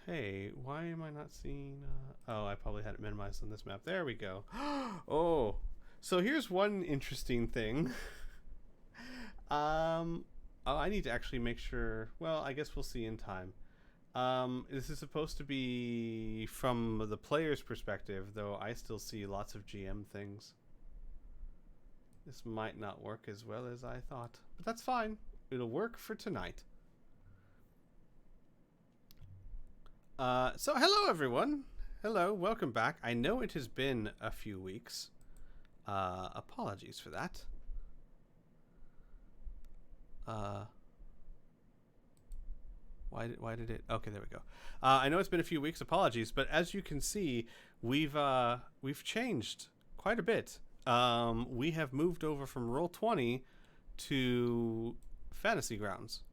Hey, why am I not seeing... oh, I probably had it minimized on this map. There we go. Oh, so here's one interesting thing. Oh, I need to actually make sure... Well, I guess we'll see in time. This is supposed to be from the player's perspective, though I still see lots of GM things. This might not work as well as I thought, but that's fine. It'll work for tonight. So hello everyone. Hello, welcome back. I know it has been a few weeks. Apologies for that. Why did it? Okay, there we go. I know it's been a few weeks. Apologies, but as you can see, we've changed quite a bit. We have moved over from Roll20 to Fantasy Grounds,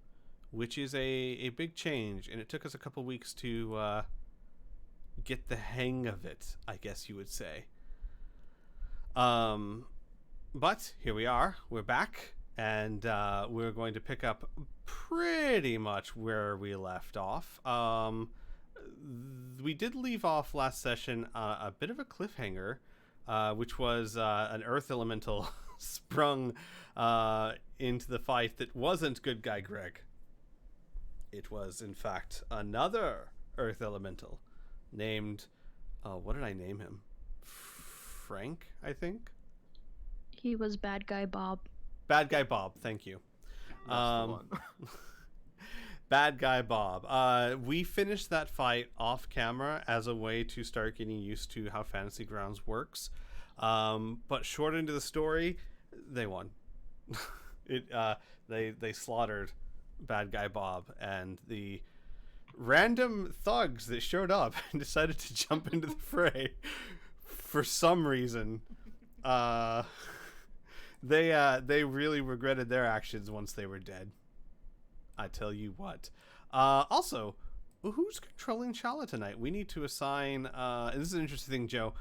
which is a big change, and it took us a couple weeks to get the hang of it, I guess you would say. But here we are. We're back, and we're going to pick up pretty much where we left off. We did leave off last session a bit of a cliffhanger, which was an earth elemental sprung into the fight that wasn't good guy Greg. It was, in fact, another earth elemental named... what did I name him? Frank, I think? He was Bad Guy Bob. Bad Guy Bob, thank you. That's the one. Bad Guy Bob. We finished that fight off camera as a way to start getting used to how Fantasy Grounds works. But short into the story, they won. They slaughtered Bad Guy Bob, and the random thugs that showed up and decided to jump into the fray for some reason. They really regretted their actions once they were dead. I tell you what. Also, who's controlling Shala tonight? We need to assign... and this is an interesting thing, Joe.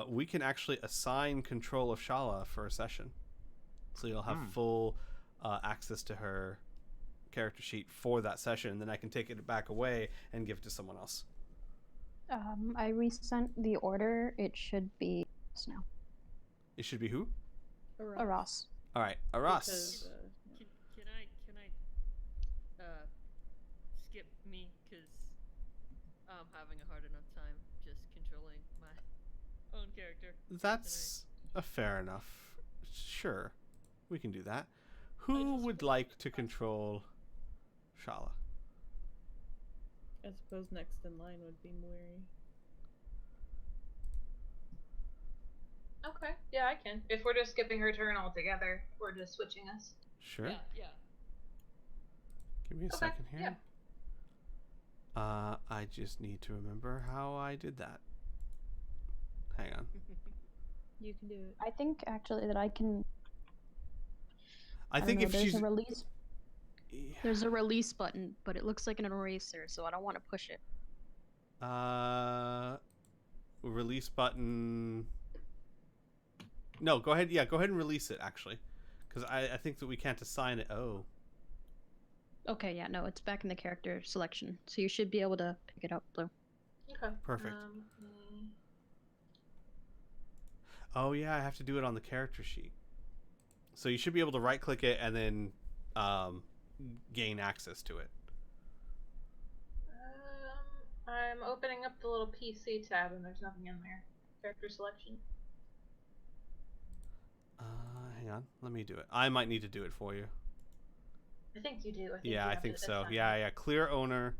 We can actually assign control of Shala for a session. So you'll have full access to her character sheet for that session, and then I can take it back away and give it to someone else. I resent the order. It should be Ross now. It should be who? Ross. All right, Aras. Because, can I skip me? Because I'm having a hard enough time just controlling my own character. That's a fair enough. Sure, we can do that. Who would like to control Shala? I suppose next in line would be Moiri. Okay, yeah, I can. If we're just skipping her turn altogether, we're just switching us. Sure. Yeah. Give me a second here. Yeah. I just need to remember how I did that. Hang on. You can do it. I think actually that I can. I think if there's she's a release. There's a release button, but it looks like an eraser, so I don't want to push it. Release button. No, go ahead. Yeah, go ahead and release it actually, because I think that we can't assign it. Oh. Okay, yeah, no, it's back in the character selection, so you should be able to pick it up, Blue. Okay. Perfect. Oh yeah, I have to do it on the character sheet. So you should be able to right click it and then gain access to it. I'm opening up the little PC tab and there's nothing in there. Character selection. Hang on, let me do it. I might need to do it for you. I think you do. I think so. Yeah. Clear owner,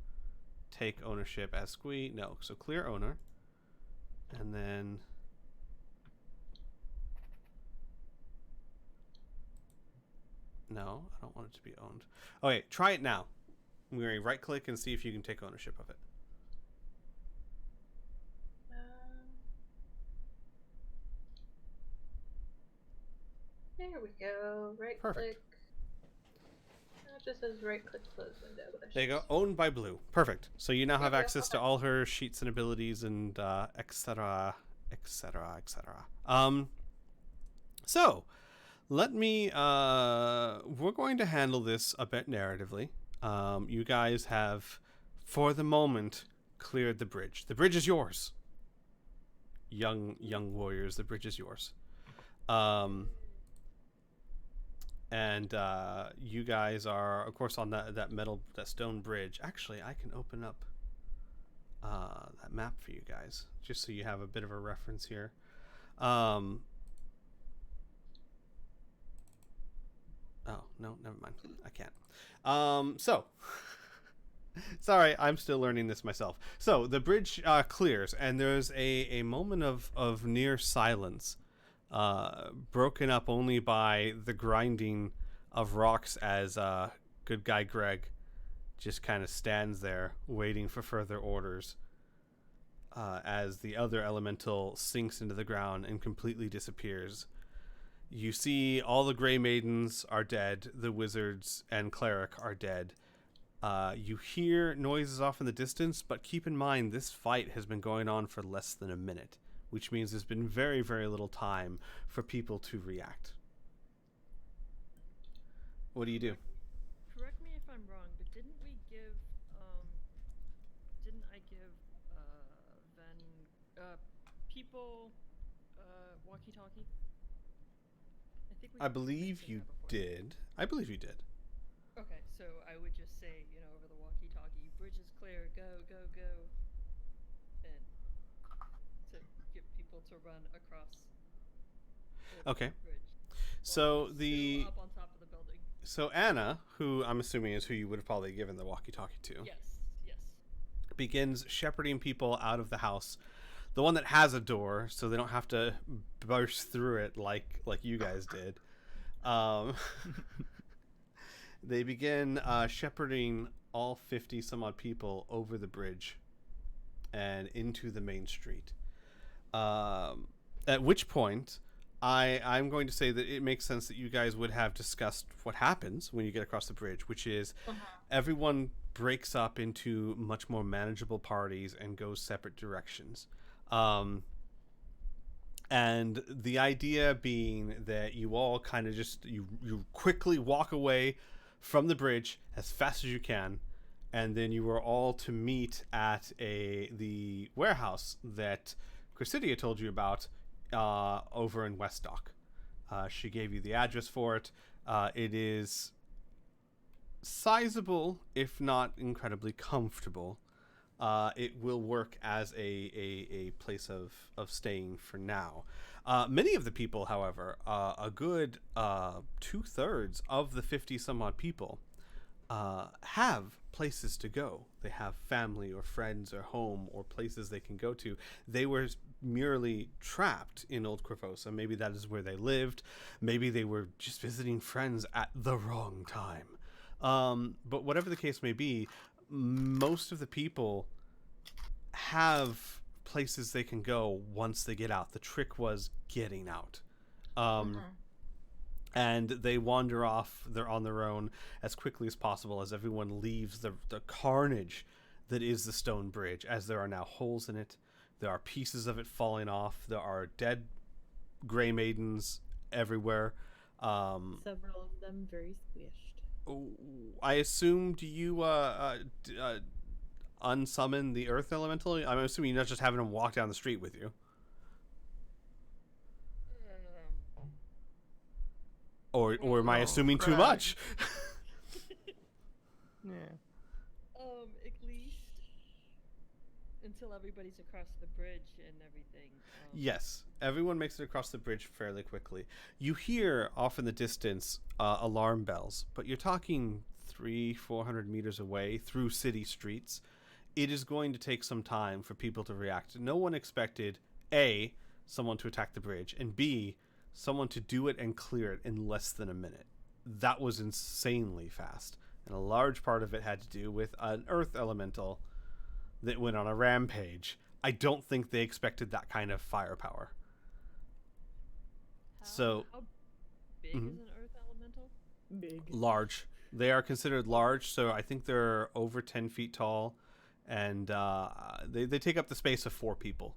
take ownership as squee. No, so clear owner, and then no, I don't want it to be owned. Okay, try it now. We're going to right click and see if you can take ownership of it. There we go. Right Perfect. click. It just says right click close window. There you go. Owned by Blue. Perfect. So you now have access to all her sheets and abilities and etc. etc. etc. So let me we're going to handle this a bit narratively. You guys have for the moment cleared the bridge. The bridge is yours. Young warriors, the bridge is yours. And you guys are, of course, on that stone bridge. Actually, I can open up that map for you guys, just so you have a bit of a reference here. Oh, no, never mind. I can't. So, sorry, I'm still learning this myself. So, the bridge clears, and there's a moment of near silence, broken up only by the grinding of rocks as good guy Greg just kind of stands there waiting for further orders, as the other elemental sinks into the ground and completely disappears. You see all the Grey Maidens are dead, the wizards and cleric are dead. You hear noises off in the distance, but keep in mind this fight has been going on for less than a minute, which means there's been very, very little time for people to react. What do you do? Correct me if I'm wrong, but didn't I give people walkie-talkie? I believe you did. Okay, so I would just say, over the walkie-talkie, bridge is clear, go, go, go, and to get people to run across the Okay. bridge. So Still the up on top of the building. so Anna, who I'm assuming is who you would have probably given the walkie-talkie to, Yes. begins shepherding people out of the house. The one that has a door, so they don't have to burst through it like you guys did. They begin shepherding all 50 some odd people over the bridge and into the main street. At which point, I'm going to say that it makes sense that you guys would have discussed what happens when you get across the bridge, which is everyone breaks up into much more manageable parties and goes separate directions. And the idea being that you all kind of just you quickly walk away from the bridge as fast as you can, and then you are all to meet at the warehouse that Chrysidia told you about over in West Dock. She gave you the address for it. It is sizable, if not incredibly comfortable. It will work as a place of staying for now. Many of the people, however, a good 2/3 of the 50 some odd people, have places to go. They have family or friends or home or places they can go to. They were merely trapped in Old Corvosa. Maybe that is where they lived. Maybe they were just visiting friends at the wrong time. But whatever the case may be, most of the people have places they can go once they get out. The trick was getting out. And they wander off. They're on their own as quickly as possible as everyone leaves the carnage that is the stone bridge, as there are now holes in it. There are pieces of it falling off. There are dead Grey Maidens everywhere. Several of them very squished. I assumed you unsummon the Earth Elemental. I'm assuming you're not just having them walk down the street with you. Or am I assuming too much? Yeah. At least until everybody's across the bridge and everything. Yes, everyone makes it across the bridge fairly quickly. You hear off in the distance alarm bells, but you're talking 300-400 meters away through city streets. It is going to take some time for people to react. No one expected A, someone to attack the bridge, and B, someone to do it and clear it in less than a minute. That was insanely fast, and a large part of it had to do with an Earth Elemental that went on a rampage. I don't think they expected that kind of firepower. How big is an Earth Elemental? Big. Large. They are considered large, so I think they're over 10 feet tall, and they take up the space of 4 people.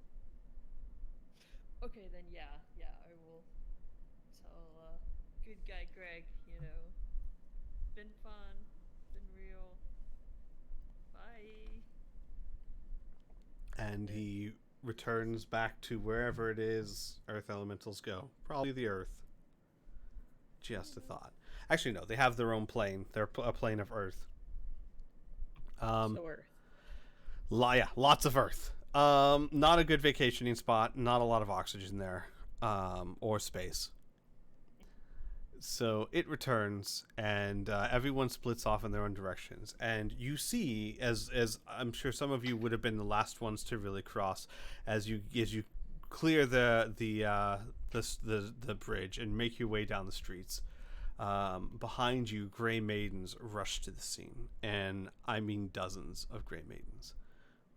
Okay, then yeah, I will tell good guy Greg, been fun, been real. Bye. and he returns back to wherever it is Earth elementals go. Probably the Earth. Just a thought. Actually, no, they have their own plane. They're a plane of Earth. So Earth. Yeah, lots of Earth. Not a good vacationing spot. Not a lot of oxygen there, or space. So it returns, and everyone splits off in their own directions. And you see, as I'm sure some of you would have been the last ones to really cross, as you clear the bridge and make your way down the streets. Behind you, Grey Maidens rush to the scene, and I mean dozens of Grey Maidens.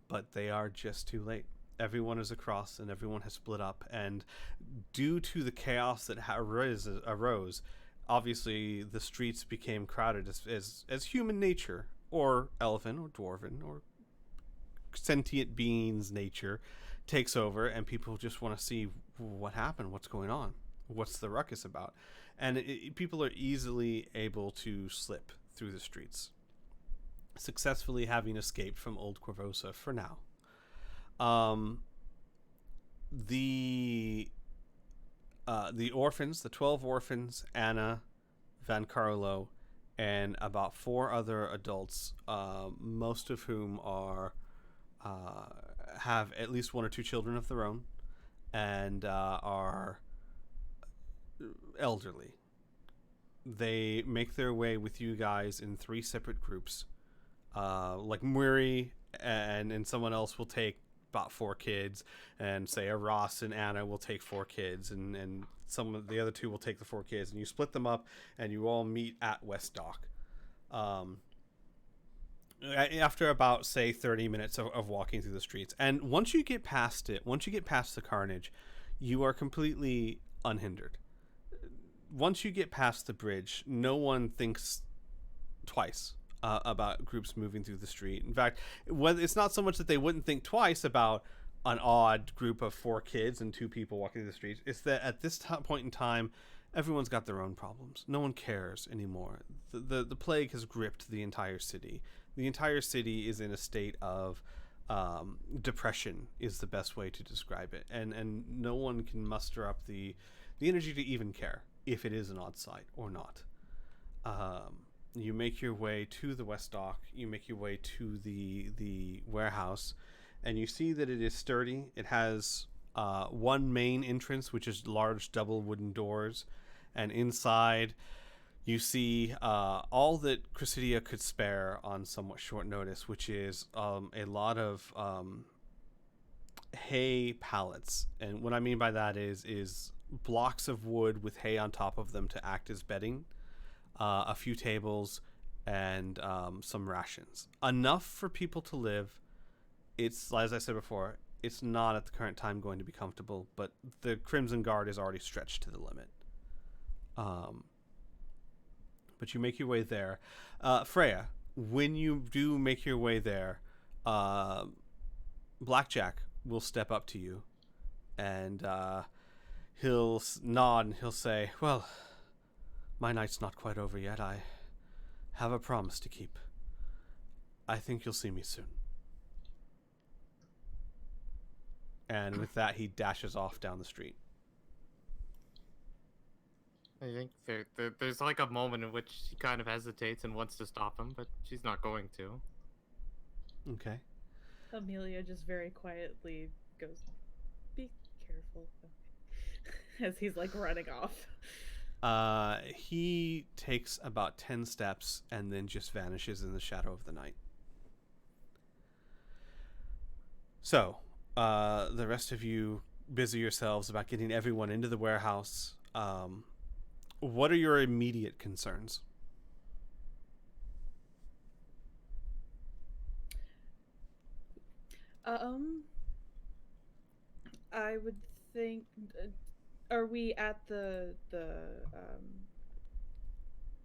But they are just too late. Everyone is across, and everyone has split up. And due to the chaos that arose, obviously the streets became crowded as human nature, or elven, or dwarven, or sentient beings' nature takes over, and people just want to see what happened, what's going on, what's the ruckus about. And people are easily able to slip through the streets, successfully having escaped from Old Corvosa for now. The orphans, the 12 orphans, Anna, Van Carlo, and about 4 other adults, most of whom have at least 1 or 2 children of their own, and are elderly. They make their way with you guys in 3 separate groups. Like Muri and someone else will take about 4 kids, and say a Ross and Anna will take 4 kids, and some of the other 2 will take the 4 kids, and you split them up, and you all meet at West Dock. After about, say, 30 minutes of walking through the streets. And once you get past the carnage, you are completely unhindered. Once you get past the bridge, no one thinks twice about groups moving through the street. In fact, it's not so much that they wouldn't think twice about an odd group of 4 kids and 2 people walking through the streets. It's that at this point in time, everyone's got their own problems. No one cares anymore. The plague has gripped the entire city. The entire city is in a state of depression, is the best way to describe it. And no one can muster up the energy to even care if it is an odd sight or not. You make your way to the West Dock. You make your way to the warehouse, and you see that it is sturdy. It has one main entrance, which is large double wooden doors, and inside you see all that Chrysidia could spare on somewhat short notice, which is a lot of hay pallets. And what I mean by that is blocks of wood with hay on top of them to act as bedding, a few tables, and some rations. Enough for people to live. It's, as I said before, it's not at the current time going to be comfortable, but the Crimson Guard is already stretched to the limit. But you make your way there. Freya, when you do make your way there, Blackjack will step up to you, and he'll nod and he'll say, "Well, my night's not quite over yet. I have a promise to keep. I think you'll see me soon." And with that, he dashes off down the street. I think there's like a moment in which she kind of hesitates and wants to stop him, but she's not going to. Okay. Amelia just very quietly goes, "Be careful," as he's like running off. He takes about 10 steps and then just vanishes in the shadow of the night. So, the rest of you busy yourselves about getting everyone into the warehouse. What are your immediate concerns? I would think. Are we at the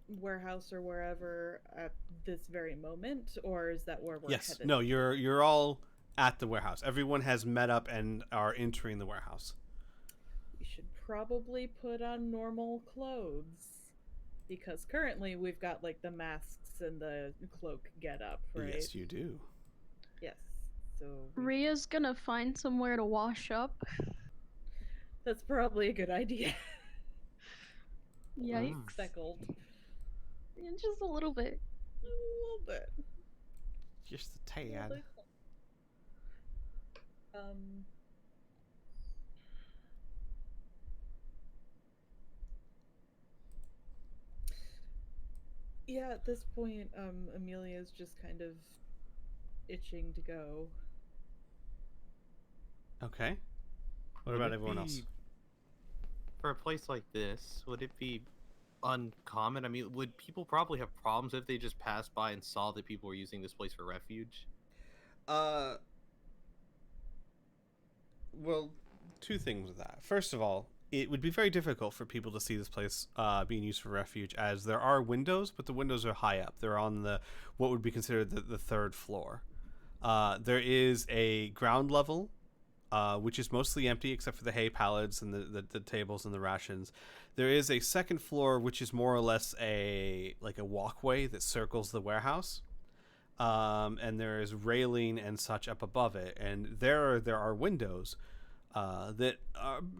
warehouse or wherever at this very moment, or is that where we're Yes. headed? No, you're all at the warehouse. Everyone has met up and are entering the warehouse. We should probably put on normal clothes, because currently we've got like the masks and the cloak get up, right? Yes, you do. Yes. so Rhea's gonna find somewhere to wash up. that's probably a good idea. Yikes. Speckled. Yeah, just a little bit. A little bit. Just a A little tad. bit. Yeah, at this point, Amelia's just kind of itching to go. Okay. What Would about it everyone else? be- For a place like this, would it be uncommon? I mean, would people probably have problems if they just passed by and saw that people were using this place for refuge? Well, two things with that. First of all, it would be very difficult for people to see this place being used for refuge, as there are windows, but the windows are high up. They're on the what would be considered the third floor. There is a ground level, which is mostly empty except for the hay pallets and the tables and the rations. There is a second floor, which is more or less a walkway that circles the warehouse. And there is railing and such up above it, and there are windows that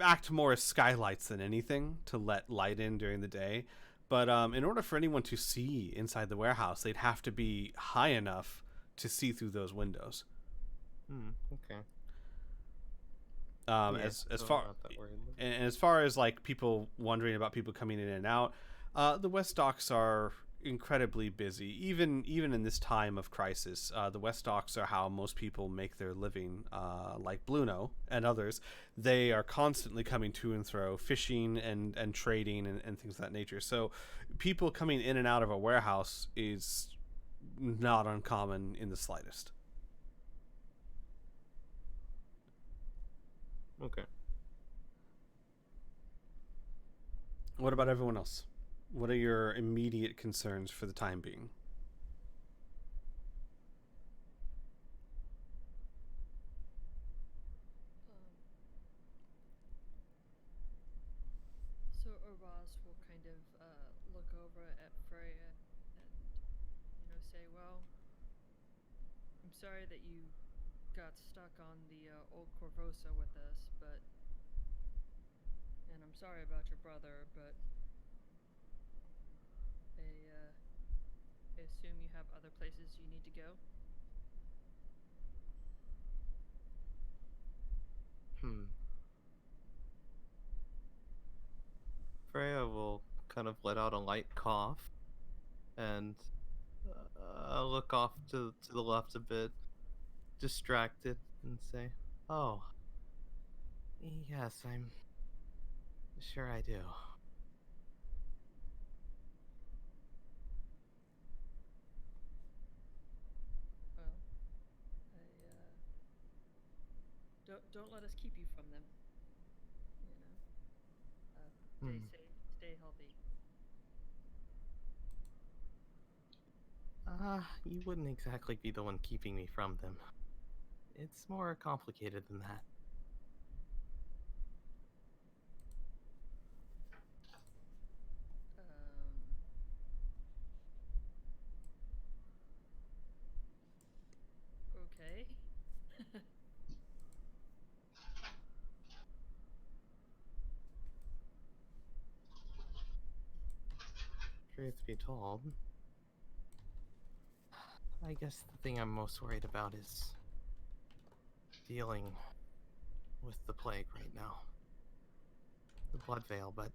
act more as skylights than anything to let light in during the day. But in order for anyone to see inside the warehouse, they'd have to be high enough to see through those windows. Okay. Um, Yeah, as so far I'm not that worried. and as far as like people wondering about people coming in and out, the West Docks are incredibly busy. Even in this time of crisis, the West Docks are how most people make their living. Like Bluno and others, they are constantly coming to and fro, fishing and trading and things of that nature. So, people coming in and out of a warehouse is not uncommon in the slightest. Okay. What about everyone else? What are your immediate concerns for the time being? So Oraz will kind of look over at Freya and, say, well, I'm sorry that you got stuck on the old Corvosa with us, and I'm sorry about your brother, but I assume you have other places you need to go? Freya will kind of let out a light cough and look off to the left a bit, distracted, and say, "Oh, yes, I'm sure I do." Well, don't let us keep you from them. Stay safe, stay healthy. You wouldn't exactly be the one keeping me from them. It's more complicated than that. Okay. Truth be told, I guess the thing I'm most worried about is dealing with the plague right now. The blood veil, but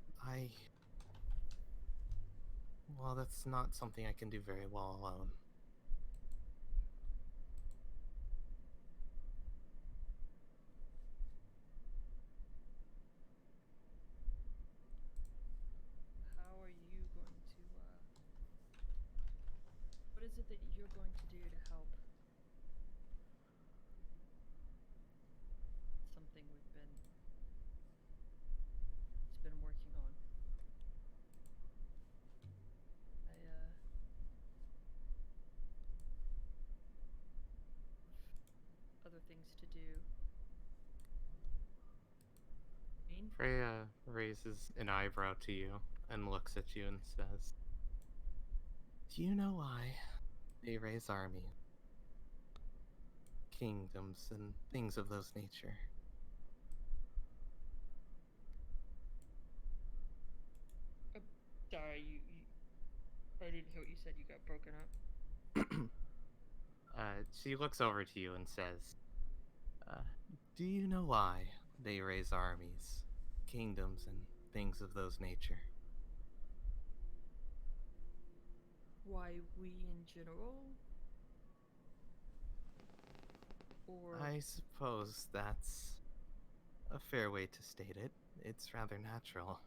well, that's not something I can do very well alone. How are you going to, what is it that you're going to do to help? Something it's been working on. Other things to do. Freya raises an eyebrow to you and looks at you and says, "Do you know why they raise army? kingdoms and things of those nature. Sorry, I didn't hear what you said. You got broken up. She looks over to you and says, uh, do you know why they raise armies, kingdoms, and things of those nature? Why we in general? Or I suppose that's a fair way to state it. It's rather natural.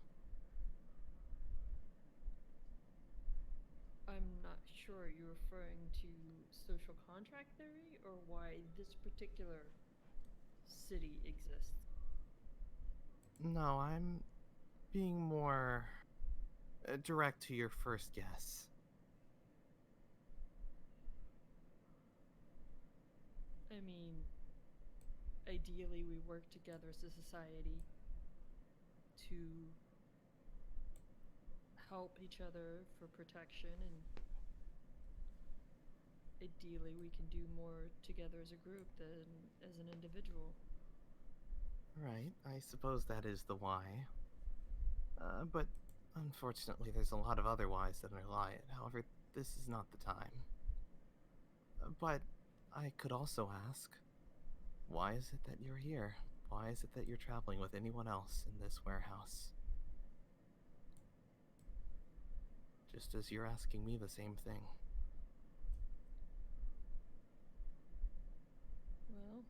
I'm not sure. Are you referring to social contract theory or why this particular city exists? No, I'm being more direct to your first guess. I mean, ideally, we work together as a society to help each other for protection, and ideally, we can do more together as a group than as an individual. Right, I suppose that is the why. But unfortunately, there's a lot of other whys that underlie it. However, this is not the time. But I could also ask, why is it that you're here? Why is it that you're traveling with anyone else in this warehouse? Just as you're asking me the same thing. Well,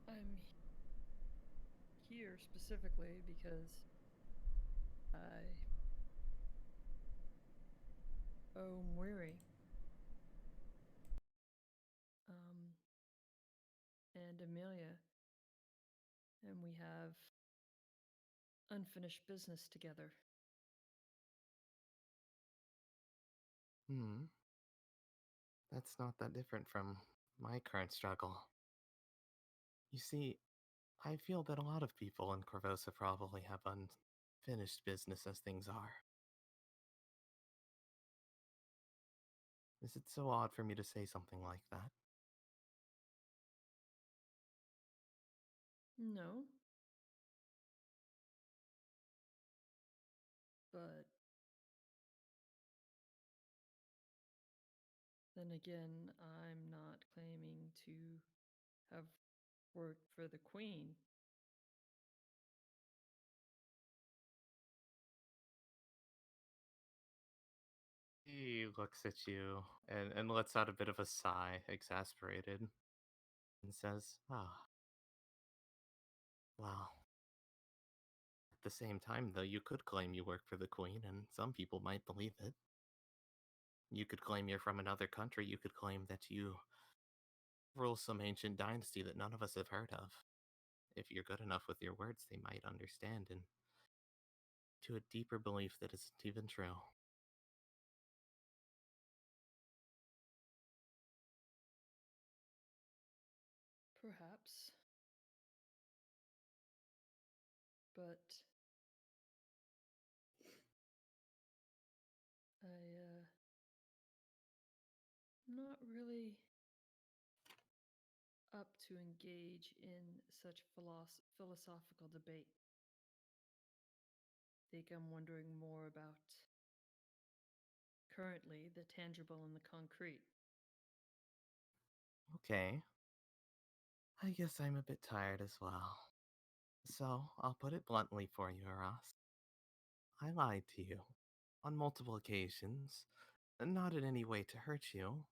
I'm here specifically because I owe Mwiri. And Amelia, and we have unfinished business together. That's not that different from my current struggle. You see, I feel that a lot of people in Corvosa probably have unfinished business as things are. Is it so odd for me to say something like that? No. But then again, I'm not claiming to have worked for the Queen. He looks at you and lets out a bit of a sigh, exasperated, and says, ah, well. At the same time, though, you could claim you work for the Queen, and some people might believe it. You could claim you're from another country, you could claim that you rule some ancient dynasty that none of us have heard of. If you're good enough with your words, they might understand, and to a deeper belief that isn't even true. Perhaps. But I'm not really up to engage in such philosophical debate. Think I'm wondering more about currently the tangible and the concrete. Okay. I guess I'm a bit tired as well. So, I'll put it bluntly for you, Aras. I lied to you. On multiple occasions. Not in any way to hurt you,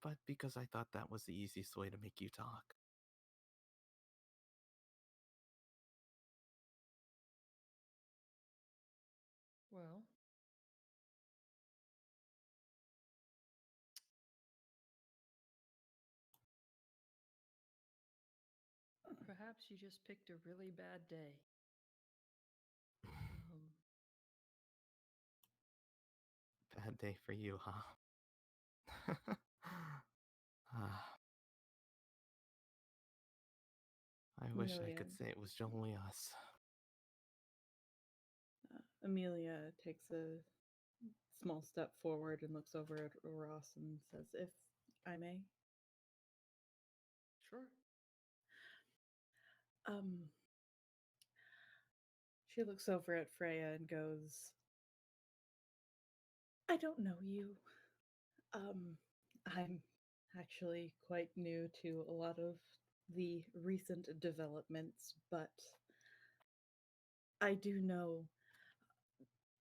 but because I thought that was the easiest way to make you talk. Well, perhaps you just picked a really bad day. Bad day for you, huh? I wish I Amelia. could say it was only us. Amelia takes a small step forward and looks over at Ross and says, "If I may." Sure. Um, she looks over at Freya and goes, "I don't know you. I'm actually quite new to a lot of the recent developments, but I do know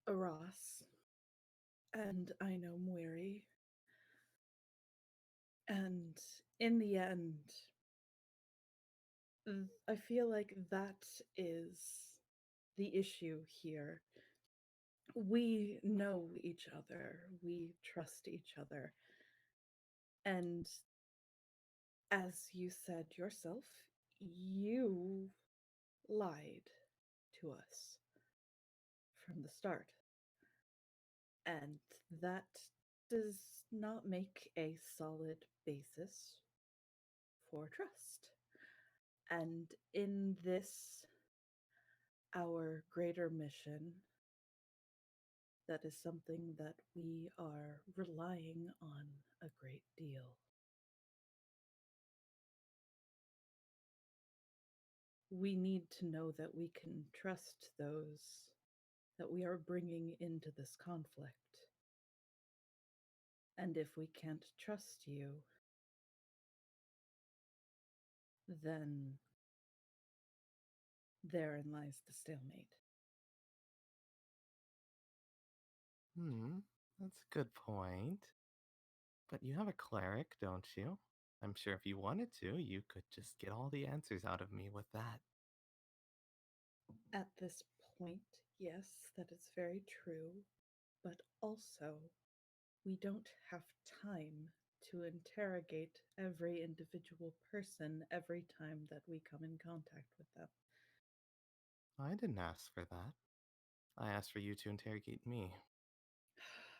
Ross, and I know Mwiri, and in the end, I feel like that is the issue here. We know each other, we trust each other, and as you said yourself, you lied to us from the start. And that does not make a solid basis for trust. And in this, our greater mission, that is something that we are relying on a great deal. We need to know that we can trust those that we are bringing into this conflict. And if we can't trust you, then therein lies the stalemate. That's a good point. But you have a cleric, don't you? I'm sure if you wanted to, you could just get all the answers out of me with that. At this point, yes, that is very true. But also, we don't have time to interrogate every individual person every time that we come in contact with them. I didn't ask for that. I asked for you to interrogate me.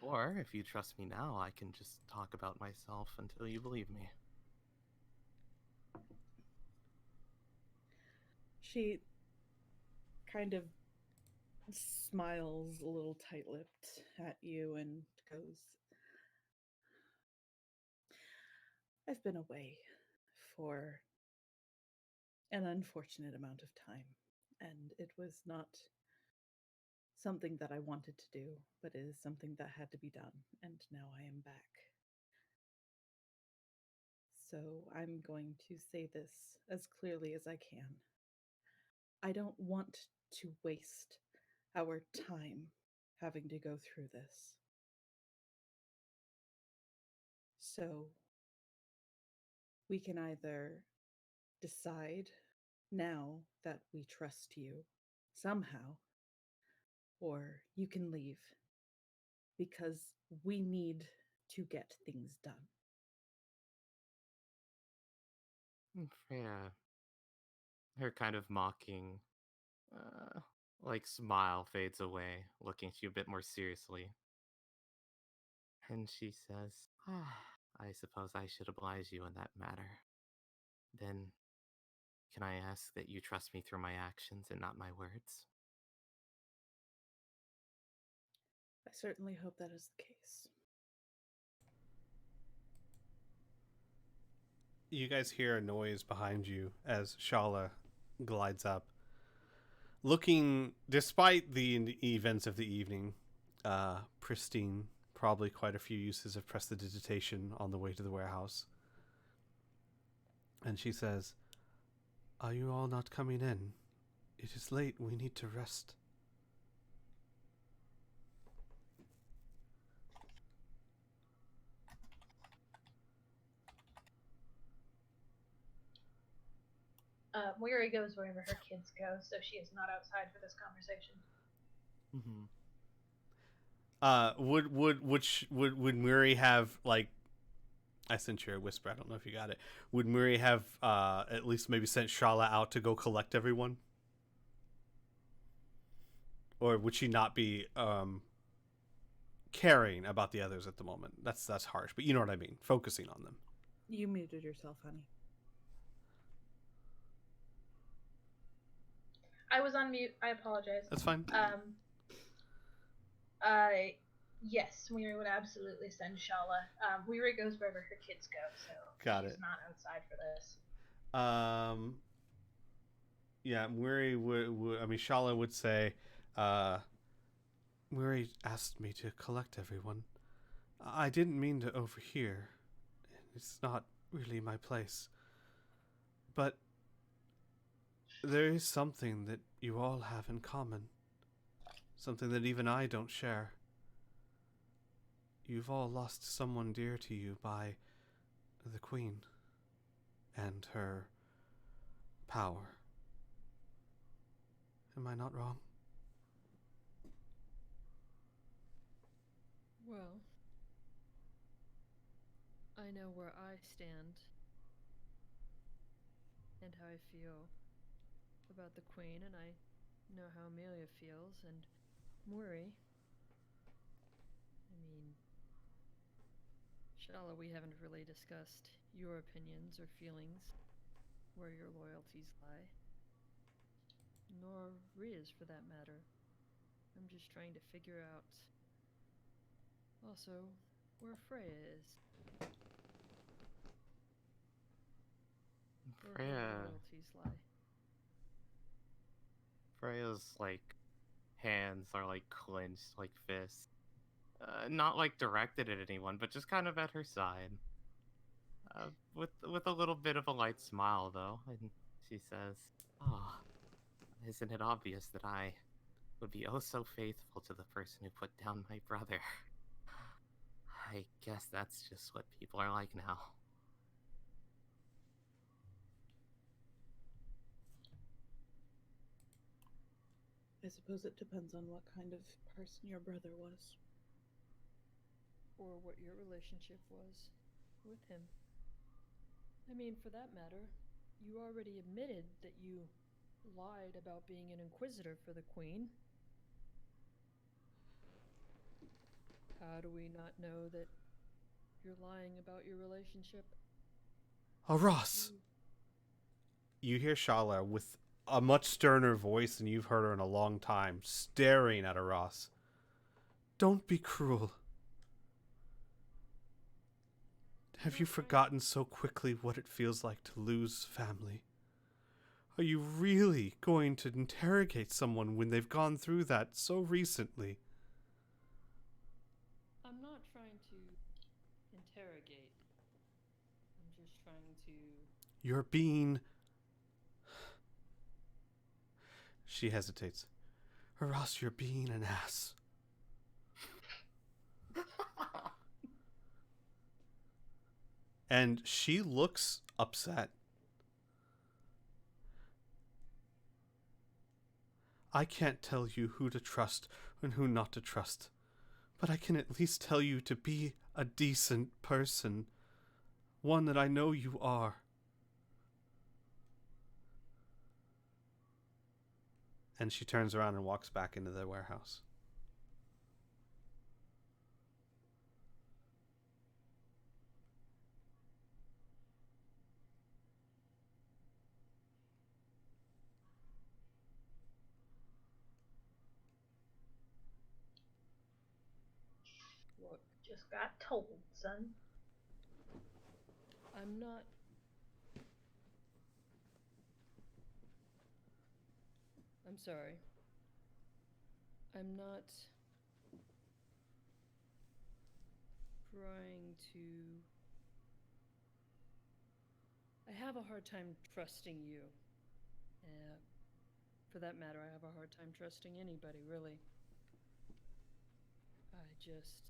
Or, if you trust me now, I can just talk about myself until you believe me. She kind of smiles a little tight-lipped at you and goes, "I've been away for an unfortunate amount of time, and it was not something that I wanted to do, but it is something that had to be done, and now I am back. So I'm going to say this as clearly as I can. I don't want to waste our time having to go through this. So we can either decide now that we trust you somehow, or you can leave, because we need to get things done." Freya, her kind of mocking, smile fades away, looking at you a bit more seriously. And she says, I suppose I should oblige you in that matter. Then, can I ask that you trust me through my actions and not my words? I certainly hope that is the case. You guys hear a noise behind you as Shala glides up. Looking, despite the events of the evening, pristine, probably quite a few uses of prestidigitation on the way to the warehouse. And she says, "Are you all not coming in? It is late. We need to rest." Mwiri goes wherever her kids go, so she is not outside for this conversation. Would Muri have, like, I sent you a whisper, I don't know if you got it. Would Muri have at least maybe sent Shala out to go collect everyone? Or would she not be caring about the others at the moment? That's harsh, but you know what I mean. Focusing on them. You muted yourself, honey. I was on mute. I apologize. That's fine. Yes, Weary would absolutely send Shala. Weary goes wherever her kids go, so Got she's it. not outside for this. Yeah, Muri would. I mean, Shala would say, Muri asked me to collect everyone. I didn't mean to overhear. It's not really my place. But there is something that you all have in common. Something that even I don't share. You've all lost someone dear to you by the Queen and her power. Am I not wrong? Well, I know where I stand and how I feel about the Queen, and I know how Amelia feels, and Mori. I mean, Shala, we haven't really discussed your opinions or feelings, where your loyalties lie. Nor Rhea's, for that matter. I'm just trying to figure out also where Freya is. Where her loyalties lie. Freya's like hands are like clenched like fists. Not like directed at anyone, but just kind of at her side. With a little bit of a light smile though, and she says, "Ah, isn't it obvious that I would be oh so faithful to the person who put down my brother? I guess that's just what people are like now." I suppose it depends on what kind of person your brother was. Or what your relationship was with him. I mean, for that matter, you already admitted that you lied about being an inquisitor for the Queen. How do we not know that you're lying about your relationship? Oh, Ross! You hear Shala with a much sterner voice than you've heard her in a long time, staring at Ross. Don't be cruel. Have you forgotten so quickly what it feels like to lose family? Are you really going to interrogate someone when they've gone through that so recently? I'm not trying to interrogate. I'm just trying to... You're being... She hesitates. Ross, you're being an ass. And she looks upset. I can't tell you who to trust and who not to trust, but I can at least tell you to be a decent person, one that I know you are. And she turns around and walks back into the warehouse. What just got told, son? I'm not... I'm sorry. I'm not trying to... I have a hard time trusting you. For that matter, I have a hard time trusting anybody, really. I just...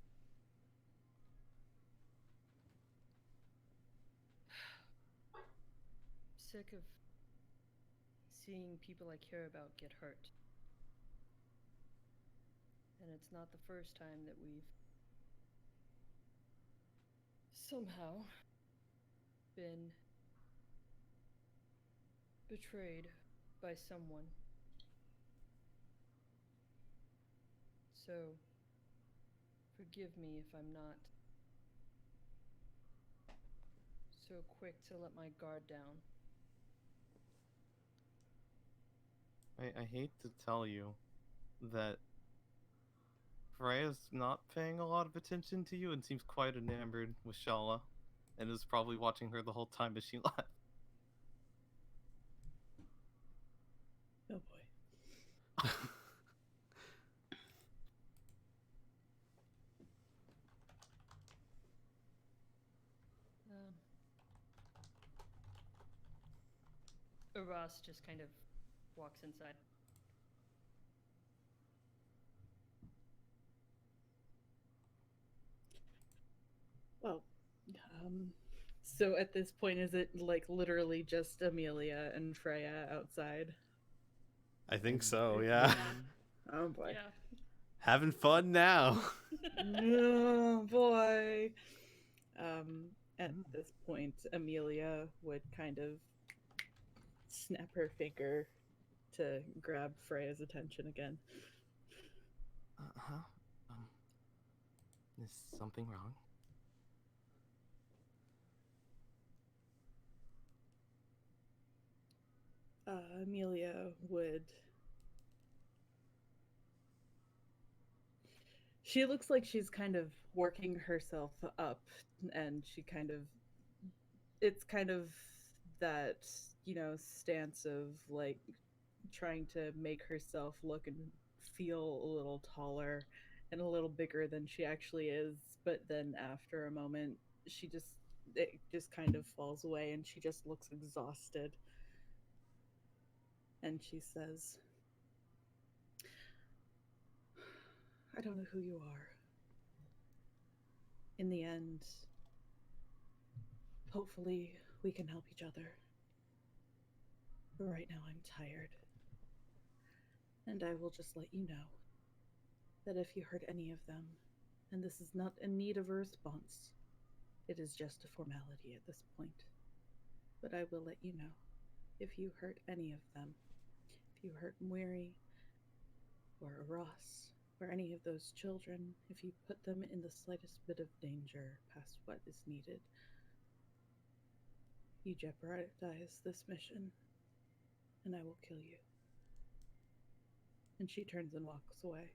sick of seeing people I care about get hurt. And it's not the first time that we've somehow been betrayed by someone. So, forgive me if I'm not so quick to let my guard down. I hate to tell you that Freya's not paying a lot of attention to you and seems quite enamored with Shala, and is probably watching her the whole time as she left. Oh boy. Ross just kind of walks inside. Well, so at this point, is it like literally just Amelia and Freya outside? I think so, yeah. Oh boy. Yeah. Having fun now. Oh boy. At this point, Amelia would kind of snap her finger to grab Freya's attention again. Huh? Is something wrong? Amelia would. She looks like she's kind of working herself up, and she kind of. It's kind of that, stance of like trying to make herself look and feel a little taller and a little bigger than she actually is. But then after a moment, it just kind of falls away and she just looks exhausted. And she says, I don't know who you are. In the end, hopefully we can help each other. But right now I'm tired. And I will just let you know that if you hurt any of them, and this is not in need of a response, it is just a formality at this point. But I will let you know if you hurt any of them. If you hurt Mwiri or Ross or any of those children, if you put them in the slightest bit of danger past what is needed, you jeopardize this mission, and I will kill you. And she turns and walks away.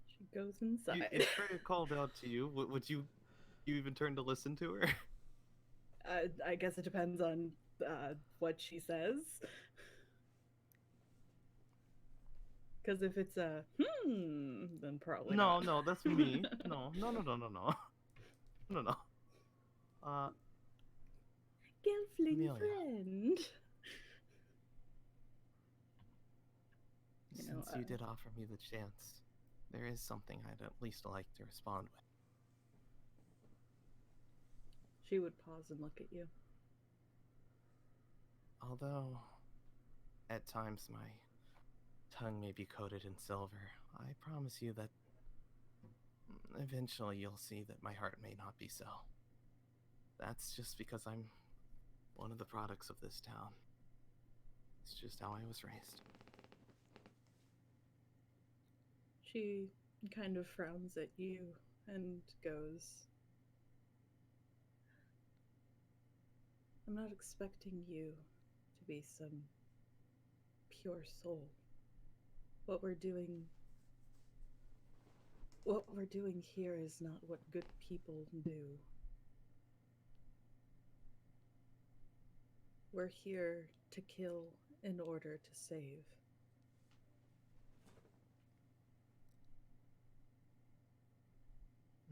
She goes inside. If Freya called out to you, would you even turn to listen to her? I guess it depends on what she says. Because if it's a then probably not. No, that's me. No. Gelfling Amelia. friend. Since you did offer me the chance, there is something I'd at least like to respond with. She would pause and look at you. Although, at times my tongue may be coated in silver, I promise you that eventually you'll see that my heart may not be so. That's just because I'm one of the products of this town. It's just how I was raised. She kind of frowns at you and goes, I'm not expecting you to be some pure soul. What we're doing here is not what good people do. We're here to kill in order to save.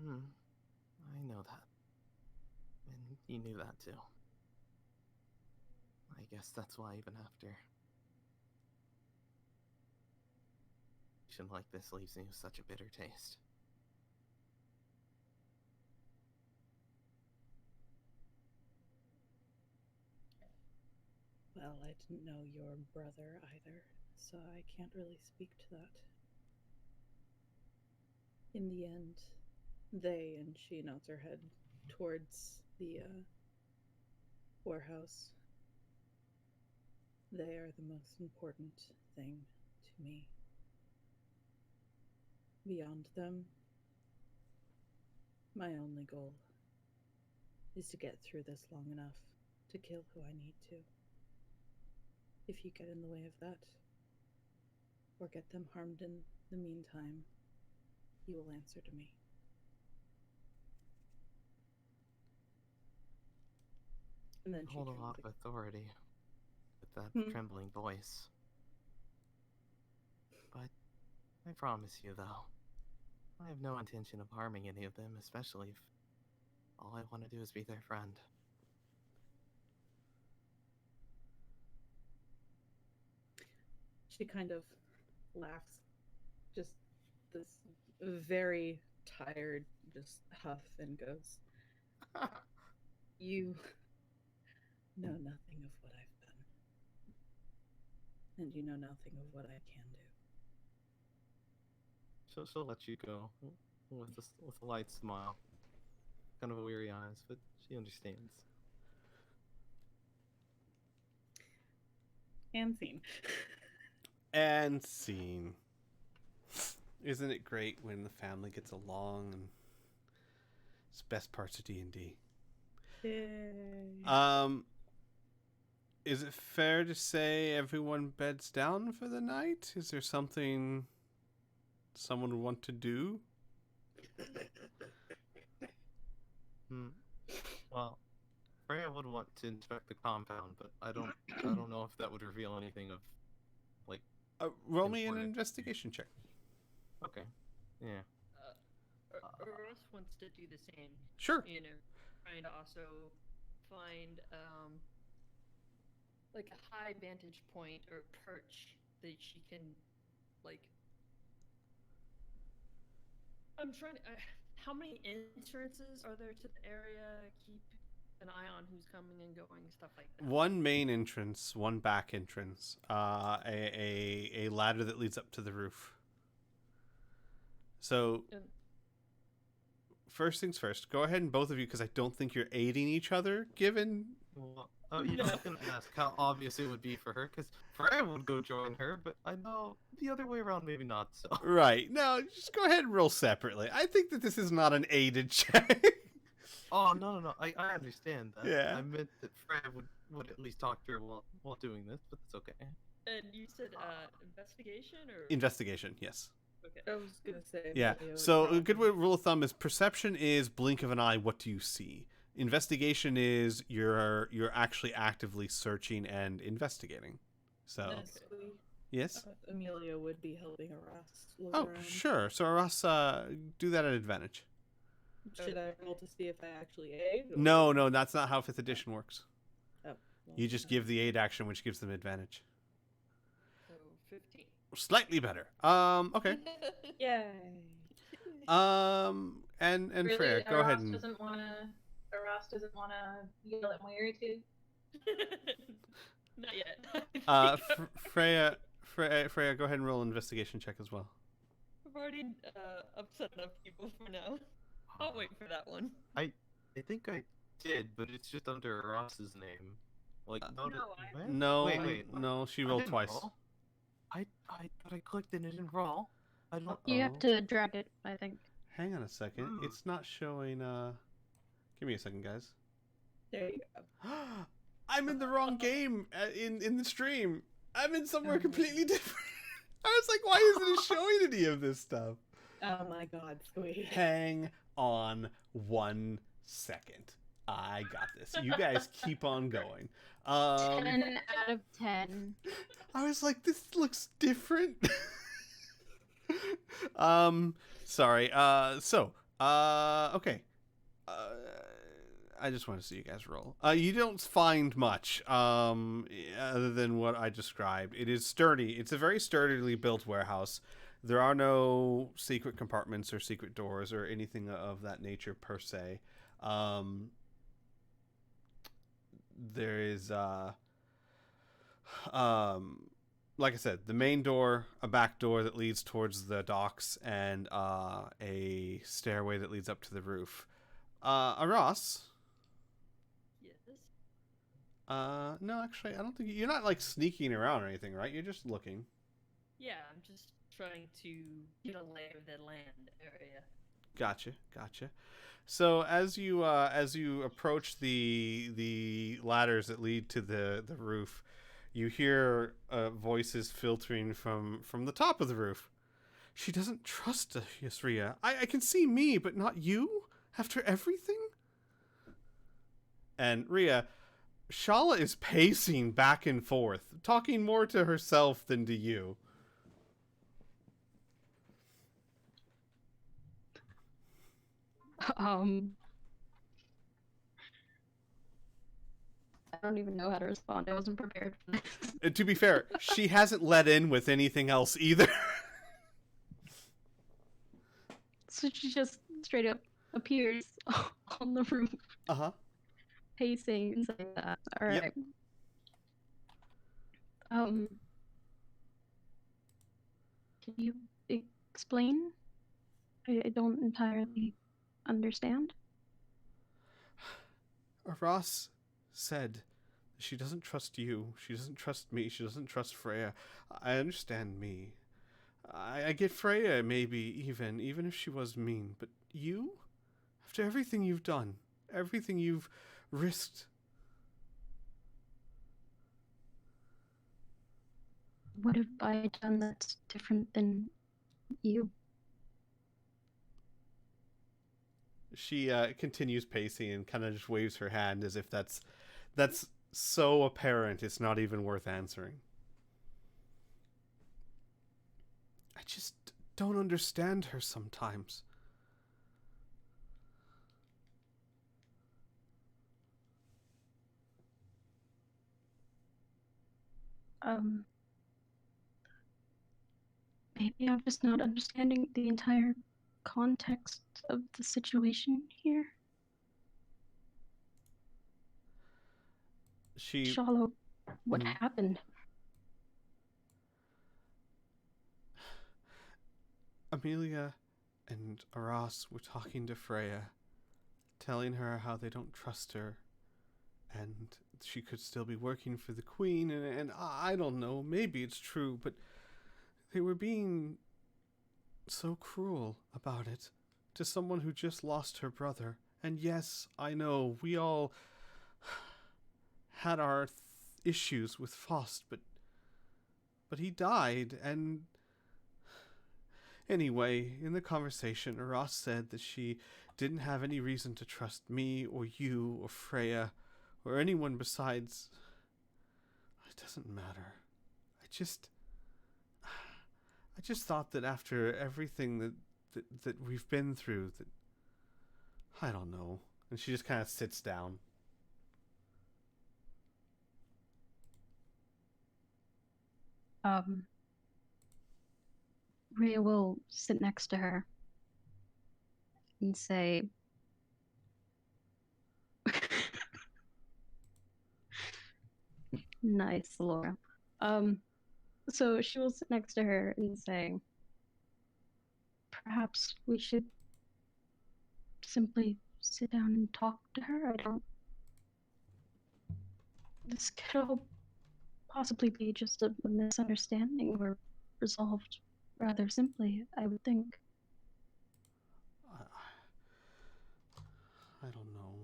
I know that. And you knew that too. I guess that's why even after like this leaves me with such a bitter taste. Well, I didn't know your brother either, so I can't really speak to that. In the end, and she nods her head towards the warehouse, they are the most important thing to me. Beyond them, My only goal is to get through this long enough to kill who I need to. If you get in the way of that, or get them harmed in the meantime, you will answer to me. And then she Hold a turns lot of again. authority with that trembling voice. But I promise you, though, I have no intention of harming any of them, especially if all I want to do is be their friend. She kind of laughs, just this very tired, just huff, and goes, You know nothing of what I've done, and you know nothing of what I can do. She'll let you go with a light smile. Kind of weary eyes, but she understands. And scene. And scene. Isn't it great when the family gets along? And it's the best parts of D&D. Yay. Is it fair to say everyone beds down for the night? Is there something someone would want to do? Well, Freya would want to inspect the compound, but I don't know if that would reveal anything of, like. Roll me an Important. investigation check. Okay. Yeah. Eros wants to do the same. Sure. You know, trying to also find like a high vantage point or perch that she can, like. I'm trying to. How many entrances are there to the area? Keep an eye on who's coming and going, stuff like that. One main entrance, one back entrance, a ladder that leads up to the roof. So, first things first, go ahead and both of you, because I don't think you're aiding each other, given... Well, I was going to ask how obvious it would be for her, because Freya would go join her, but I know the other way around, maybe not so. Right. No, just go ahead and roll separately. I think that this is not an aided check. Oh, no. I understand that. Yeah. I meant that Freya would at least talk to her while doing this, but it's okay. And you said investigation or Investigation, yes. okay. I was gonna say. Yeah. Amelia would So a probably- good rule of thumb is perception is blink of an eye. What do you see? Investigation is you're actually actively searching and investigating. So Honestly, yes. Amelia would be helping Ross look Oh, around. sure. So Ross, do that at advantage. Should I roll to see if I actually aid? or- No, that's not how 5th edition works. Oh, well, You just give the aid action, which gives them advantage. So 15. Slightly better. Okay. Yay. And Really, Freya, go ahead and Ross doesn't wanna yell at Moiri too. Not yet. Freya, go ahead and roll an investigation check as well. I've already upset enough people for now. I'll wait for that one. I think I did, but it's just under Ross's name. Like, No, No, Wait. no, she I rolled didn't twice. roll. I thought I clicked and it didn't roll. I don't. You have to drag it, I think. Hang on a second. Hmm. It's not showing. Give me a second, guys. There you go. I'm in the wrong game in the stream. I'm in somewhere Oh. completely different. I was like, why isn't it showing any of this stuff? Oh my god, sweet. Hang on 1 second. I got this. You guys keep on going. 10 out of 10. I was like, this looks different. Sorry. Okay. I just want to see you guys roll. You don't find much, other than what I described. It is sturdy. It's a very sturdily built warehouse. There are no secret compartments or secret doors or anything of that nature per se. There is, like I said, the main door, a back door that leads towards the docks, and a stairway that leads up to the roof. Ross? Yes. No, actually, I don't think you're not like sneaking around or anything, right? You're just looking. Yeah, I'm just trying to get a lay of the land area. Gotcha. So as you approach the ladders that lead to the roof, you hear voices filtering from the top of the roof. She doesn't trust us, Rhea. I can see me, but not you. After everything. And Rhea, Shala is pacing back and forth, talking more to herself than to you. I don't even know how to respond. I wasn't prepared for this. And to be fair, she hasn't let in with anything else either. So she just straight up appears on the roof, Uh-huh. pacing and saying that. All right. Yep. Can you explain? I don't entirely understand. Ross said she doesn't trust you. She doesn't trust me. She doesn't trust Freya. I understand me. I get Freya, maybe, even if she was mean. But you? After everything you've done, everything you've risked. What have I done that's different than you? She continues pacing and kind of just waves her hand as if that's so apparent it's not even worth answering. I just don't understand her sometimes. Maybe I'm just not understanding the entire context of the situation here. Shallow, what happened? Amelia and Aras were talking to Freya, telling her how they don't trust her, and she could still be working for the Queen, and I don't know, maybe it's true, but they were being so cruel about it to someone who just lost her brother. And yes, I know, we all had our issues with Faust, but he died, and anyway, in the conversation, Ross said that she didn't have any reason to trust me or you or Freya or anyone besides. It doesn't matter. I just thought that after everything that we've been through, that I don't know. And she just kind of sits down. Rhea will sit next to her and say, nice, Laura. So she will sit next to her and say, perhaps we should simply sit down and talk to her. This could all possibly be just a misunderstanding or resolved rather simply, I would think. I don't know.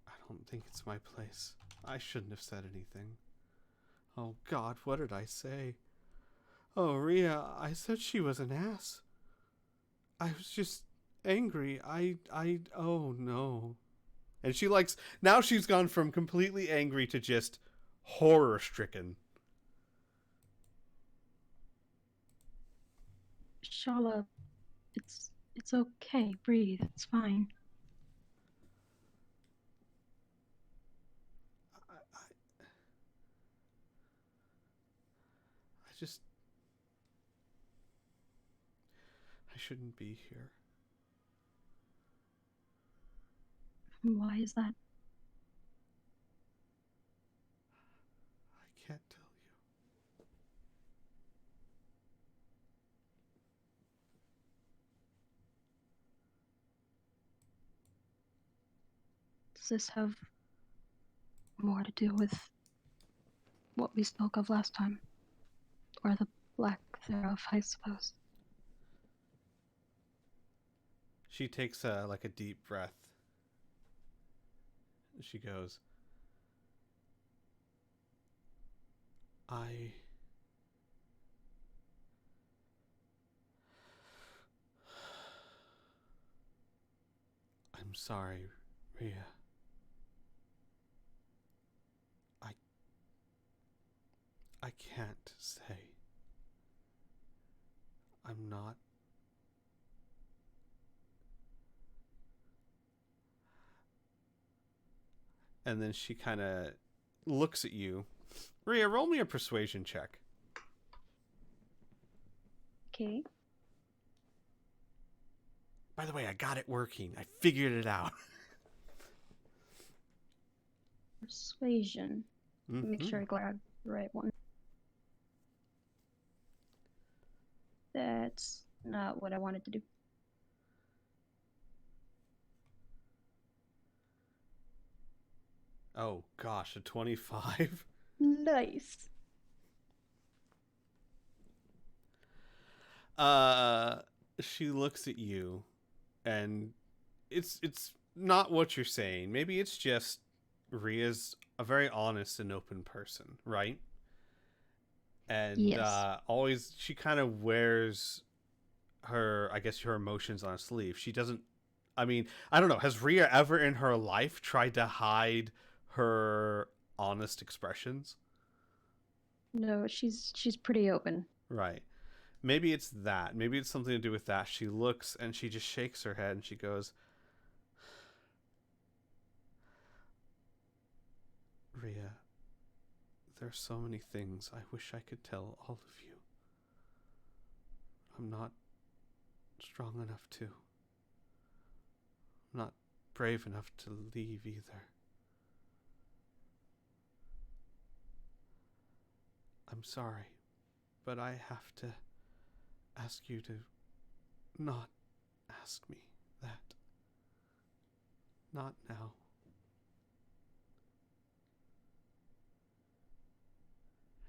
I don't think it's my place. I shouldn't have said anything. Oh God, what did I say? Oh, Rhea, I said she was an ass. I was just angry. Oh no. And now she's gone from completely angry to just horror stricken. Shala, it's okay. Breathe. It's fine. I shouldn't be here. Why is that? I can't tell you. Does this have more to do with what we spoke of last time? Or the lack thereof, I suppose? She takes a deep breath. She goes, I'm sorry, Rhea. I can't say. I'm not. And then she kind of looks at you. Rhea, roll me a persuasion check. Okay. By the way, I got it working. I figured it out. Persuasion. Make sure I grab the right one. That's not what I wanted to do. Oh, gosh, a 25? Nice. She looks at you, and it's not what you're saying. Maybe it's just Rhea's a very honest and open person, right? And Yes. always she kind of wears her, I guess, her emotions on a sleeve. She doesn't. I mean, I don't know. Has Rhea ever in her life tried to hide her honest expressions? No, she's pretty open. Right. Maybe it's that. Maybe it's something to do with that. She looks and she just shakes her head and she goes, Rhea, there are so many things I wish I could tell all of you. I'm not strong enough to. I'm not brave enough to leave either. I'm sorry, but I have to ask you to not ask me that. Not now.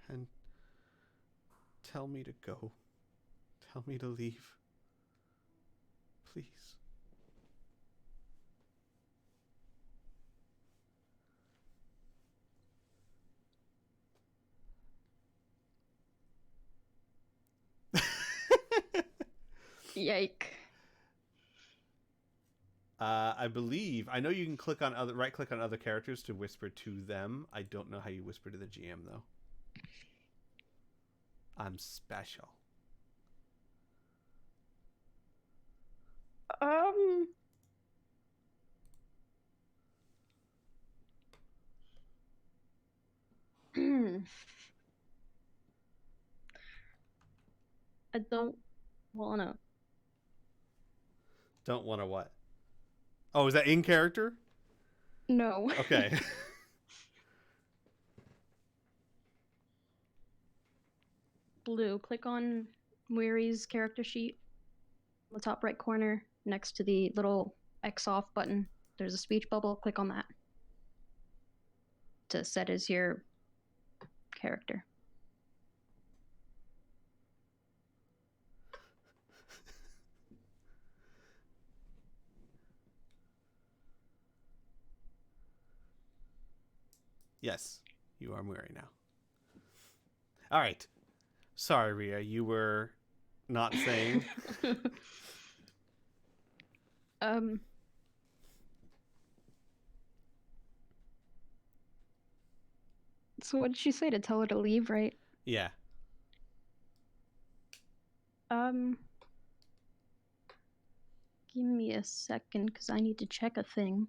And tell me to go. Tell me to leave. Please. Yike. I believe I know you can click on other right click on other characters to whisper to them. I don't know how you whisper to the GM though. I'm special. I don't wanna. Don't want to what? Oh, is that in character? No. Okay. Blue, click on Weary's character sheet on the top right corner next to the little X off button. There's a speech bubble. Click on that to set as your character. Yes, you are weary now. All right. Sorry, Rhea, you were not saying. So what did she say? To tell her to leave, right? Yeah. Give me a second, because I need to check a thing.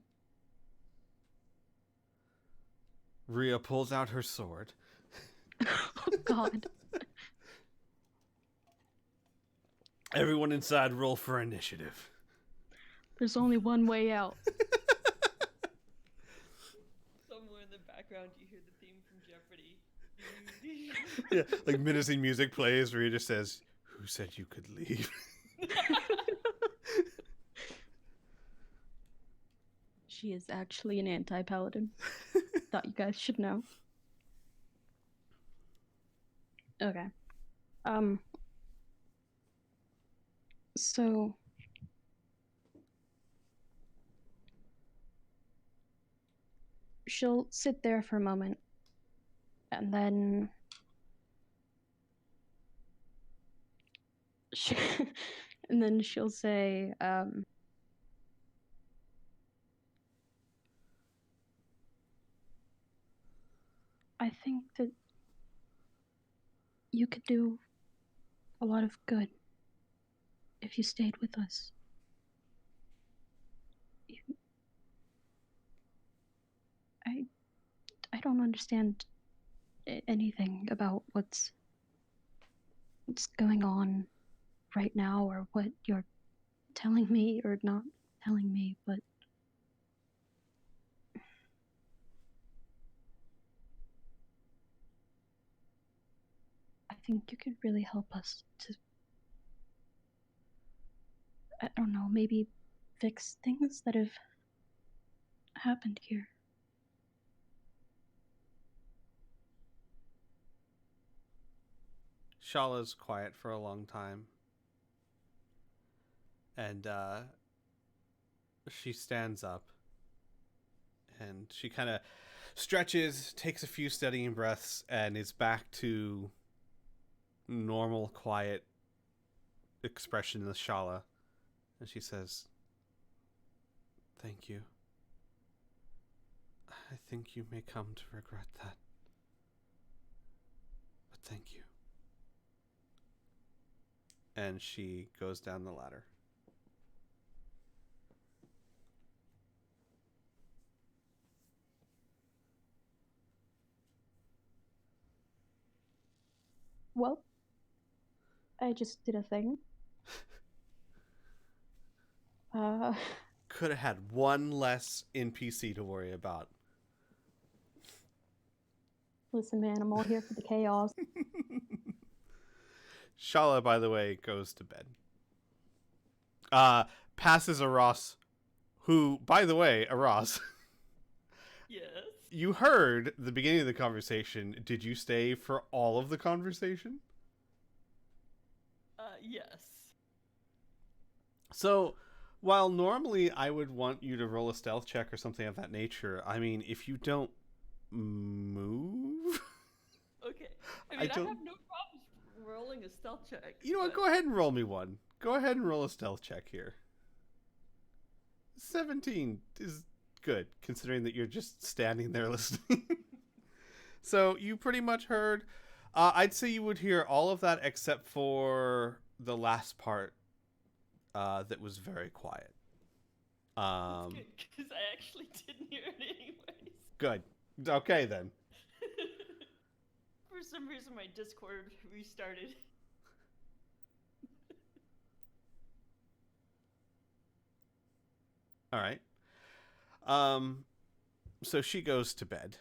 Rhea pulls out her sword. Oh, God. Everyone inside roll for initiative. There's only one way out. Somewhere in the background, you hear the theme from Jeopardy. Yeah, like menacing music plays. Rhea just says, "Who said you could leave?" She is actually an anti-paladin. Thought you guys should know. Okay. So she'll sit there for a moment, and then she, and then she'll say, I think that you could do a lot of good if you stayed with us. I don't understand anything about what's going on right now, or what you're telling me or not telling me, but I think you could really help us to, I don't know, maybe fix things that have happened here. Shala's quiet for a long time. And she stands up. And she kind of stretches, takes a few steadying breaths, and is back to normal, quiet expression of Shala. And she says, "Thank you. I think you may come to regret that. But thank you." And she goes down the ladder. Well, I just did a thing. Could have had one less NPC to worry about. Listen, man, I'm all here for the chaos. Shala, by the way, goes to bed. Passes Aras, who, by the way, Aras, Yes. you heard the beginning of the conversation. Did you stay for all of the conversation? Yes. So, while normally I would want you to roll a stealth check or something of that nature, I mean, if you don't move... Okay. I I mean, I, don't- have no problems rolling a stealth check. You know what? but- Go ahead and roll me one. Go ahead and roll a stealth check here. 17 is good, considering that you're just standing there listening. So you pretty much heard. I'd say you would hear all of that except for the last part that was very quiet. That's good, because I actually didn't hear it anyways. Good. Okay, then. For some reason, my Discord restarted. All right. So she goes to bed.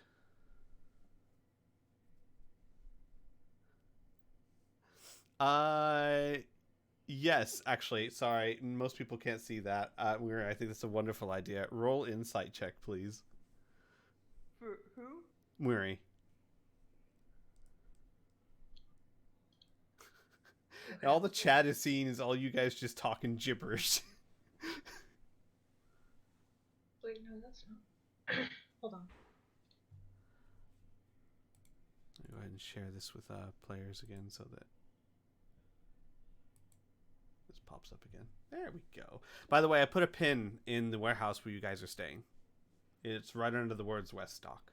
Yes, actually, sorry, most people can't see that. I think that's a wonderful idea. Roll insight check, please. For who? Weary. All the chat is seeing is all you guys just talking gibberish. Wait, no, that's not. Hold on. Go ahead and share this with players again so that this pops up again. There we go. By the way, I put a pin in the warehouse where you guys are staying. It's right under the words Weststock.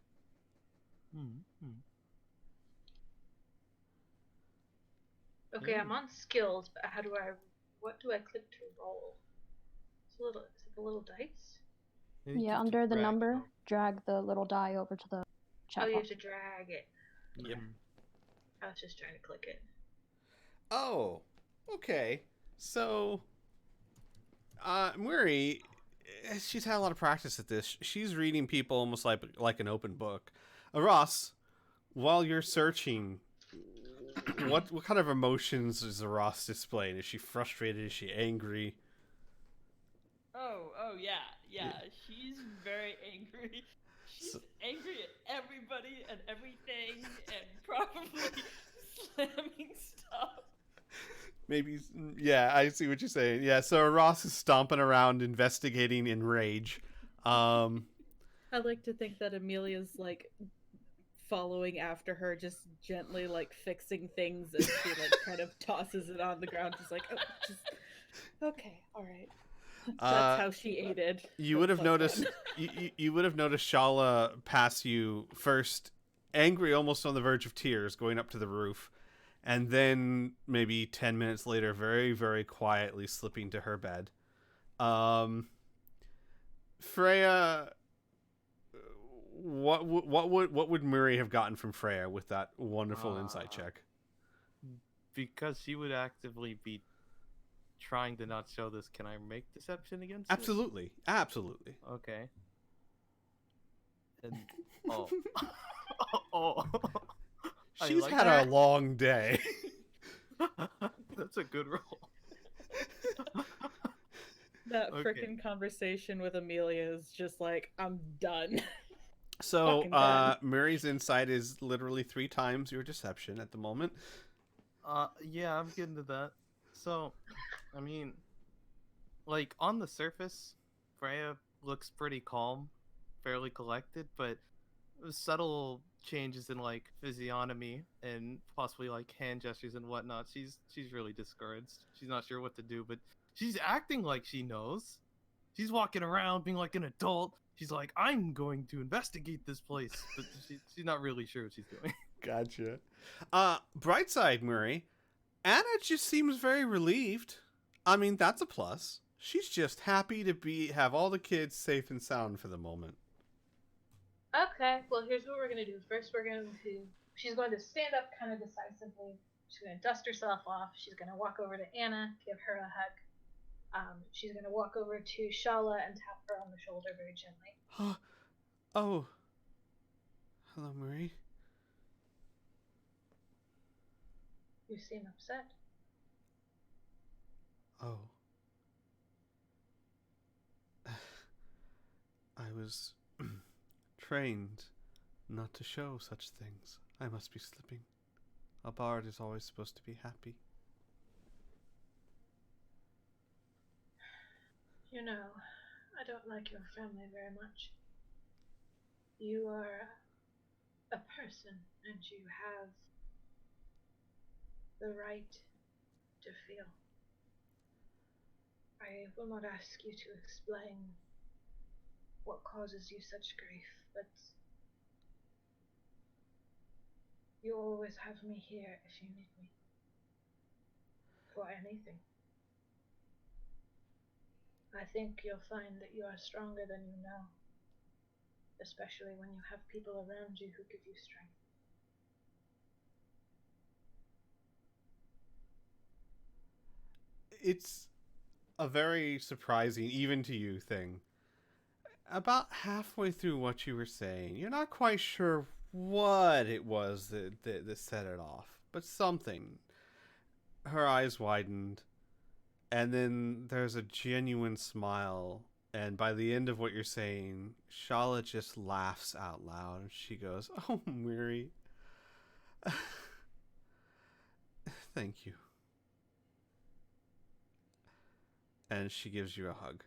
Okay, I'm on skills, but what do I click to roll? Is it the little dice? Yeah, under the number, drag the little die over to the chat Oh, you have box. to drag it. Yep. I was just trying to click it. Oh, okay. So, Muri, she's had a lot of practice at this. She's reading people almost like an open book. Ross, while you're searching, what kind of emotions is Ross displaying? Is she frustrated? Is she angry? Oh, yeah. She's very angry. She's So- angry at everybody and everything, and probably slamming stuff. Maybe, yeah, I see what you're saying. Yeah, so Ross is stomping around investigating in rage. I like to think that Amelia's like following after her, just gently like fixing things as she like kind of tosses it on the ground, just like, oh, just okay, all right. That's how she aided. You would have +1. noticed. You would have noticed Shala pass you first, angry, almost on the verge of tears, going up to the roof, and then maybe 10 minutes later, very very quietly slipping to her bed. Freya, what would Murray have gotten from Freya with that wonderful insight check? Because she would actively be trying to not show this. Can I make deception against it? Absolutely, absolutely. Okay. And oh, oh, I She's like had that. a long day. That's a good roll. That Okay. frickin' conversation with Amelia is just like, I'm done. So, Fucking done. Murray's insight is literally 3 times your deception at the moment. Yeah, I'm getting to that. So, I mean, like on the surface, Freya looks pretty calm, fairly collected, but subtle changes in like physiognomy and possibly like hand gestures and whatnot. She's really discouraged. She's not sure what to do, but she's acting like she knows. She's walking around being like an adult. She's like, I'm going to investigate this place, but she's not really sure what she's doing. Gotcha. Bright side, Murray. Anna just seems very relieved. I mean, that's a plus. She's just happy to have all the kids safe and sound for the moment. Okay, well, here's what we're gonna do. First, she's going to stand up kind of decisively. She's gonna dust herself off. She's gonna walk over to Anna, give her a hug. She's gonna walk over to Shala and tap her on the shoulder very gently. Oh. Hello, Murray. You seem upset. Oh. I was trained not to show such things. I must be slipping. A bard is always supposed to be happy. You know, I don't like your family very much. You are a person, and you have the right to feel. I will not ask you to explain what causes you such grief, but you always have me here if you need me. For anything. I think you'll find that you are stronger than you know. Especially when you have people around you who give you strength. It's a very surprising, even to you, thing. About halfway through what you were saying, you're not quite sure what it was that set it off, but something. Her eyes widened, and then there's a genuine smile, and by the end of what you're saying, Shala just laughs out loud, and she goes, "Oh, Miri, thank you." And she gives you a hug.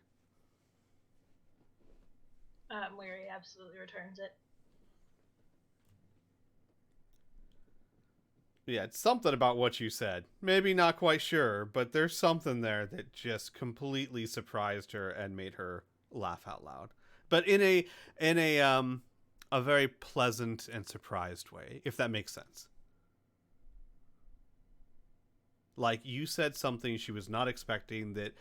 Weary absolutely returns it. Yeah, it's something about what you said. Maybe not quite sure, but there's something there that just completely surprised her and made her laugh out loud. But in a very pleasant and surprised way, if that makes sense. Like, you said something she was not expecting that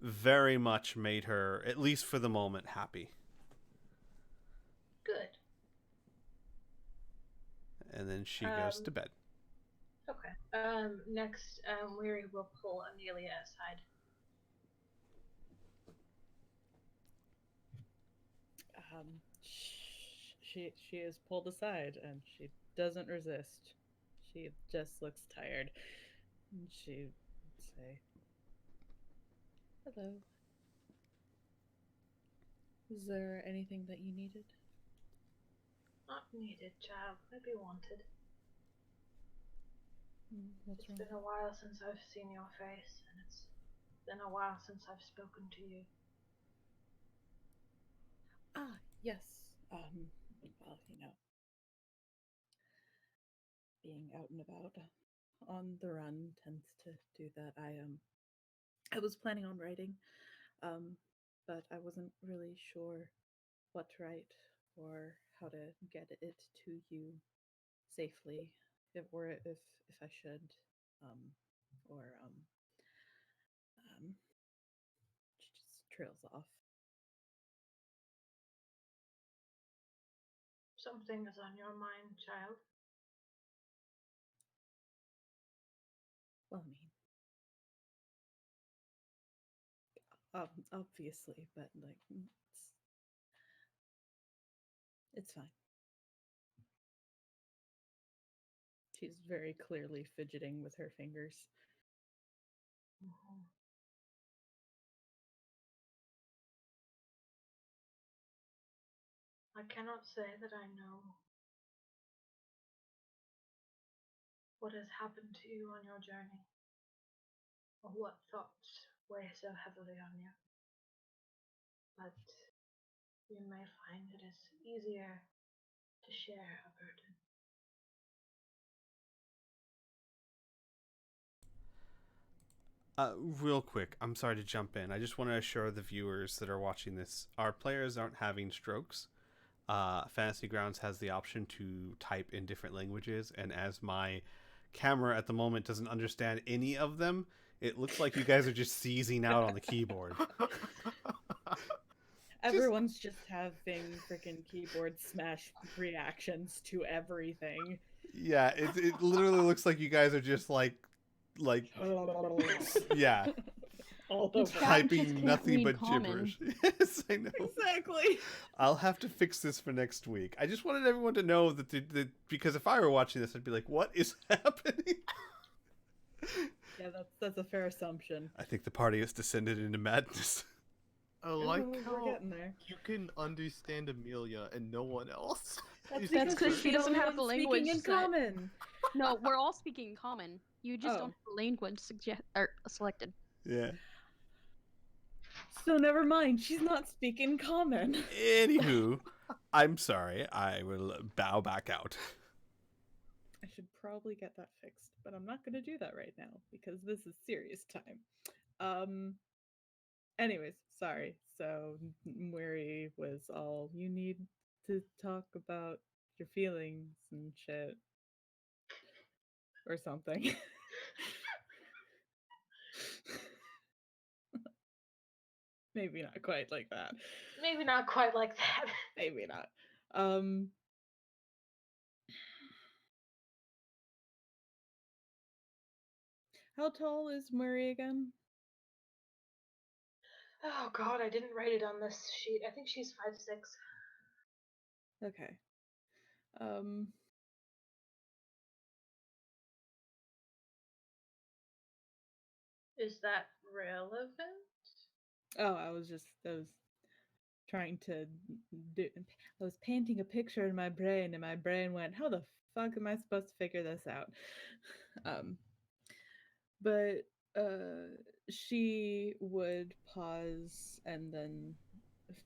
very much made her, at least for the moment, happy. Good. And then she goes to bed. Okay. Next, Weary will pull Amelia aside. She is pulled aside and she doesn't resist. She just looks tired. And she would say, "Hello. Is there anything that you needed?" Not needed, child. Maybe wanted. What's It's wrong? been a while since I've seen your face, and it's been a while since I've spoken to you. Ah, yes. Well, being out and about on the run tends to do that. I was planning on writing, but I wasn't really sure what to write or how to get it to you safely, if I should, or she just trails off. Something is on your mind, child. Well, obviously, but like it's fine. She's very clearly fidgeting with her fingers. Mhm. I cannot say that I know what has happened to you on your journey, or what thoughts weigh so heavily on you. But you may find it is easier to share a burden. Real quick, I'm sorry to jump in. I just want to assure the viewers that are watching this, our players aren't having strokes. Fantasy Grounds has the option to type in different languages, and as my camera at the moment doesn't understand any of them, it looks like you guys are just seizing out on the keyboard. Everyone's just having freaking keyboard smash reactions to everything. Yeah, it literally looks like you guys are just like yeah, All It's over. bad. Just typing can't nothing read but common. gibberish. Yes, I know. Exactly. I'll have to fix this for next week. I just wanted everyone to know that because if I were watching this, I'd be like, "What is happening?" Yeah, that's a fair assumption. I think the party has descended into madness. I like We're how getting there. you can understand Amelia and no one else. That's That's 'cause she's she doesn't only have the one language speaking in set. common. No, we're all speaking common. You just Oh. don't have the language selected. Yeah. So never mind. She's not speaking common. Anywho, I'm sorry. I will bow back out. I should probably get that fixed, but I'm not going to do that right now because this is serious time. Anyways, sorry. So Mwiri was all, you need to talk about your feelings and shit or something. Maybe not quite like that. Maybe not quite like that. Maybe not. How tall is Murray again? Oh god, I didn't write it on this sheet. I think she's 5'6". Okay. Is that relevant? Oh, I was trying to do. I was painting a picture in my brain, and my brain went, "How the fuck am I supposed to figure this out?" But she would pause, and then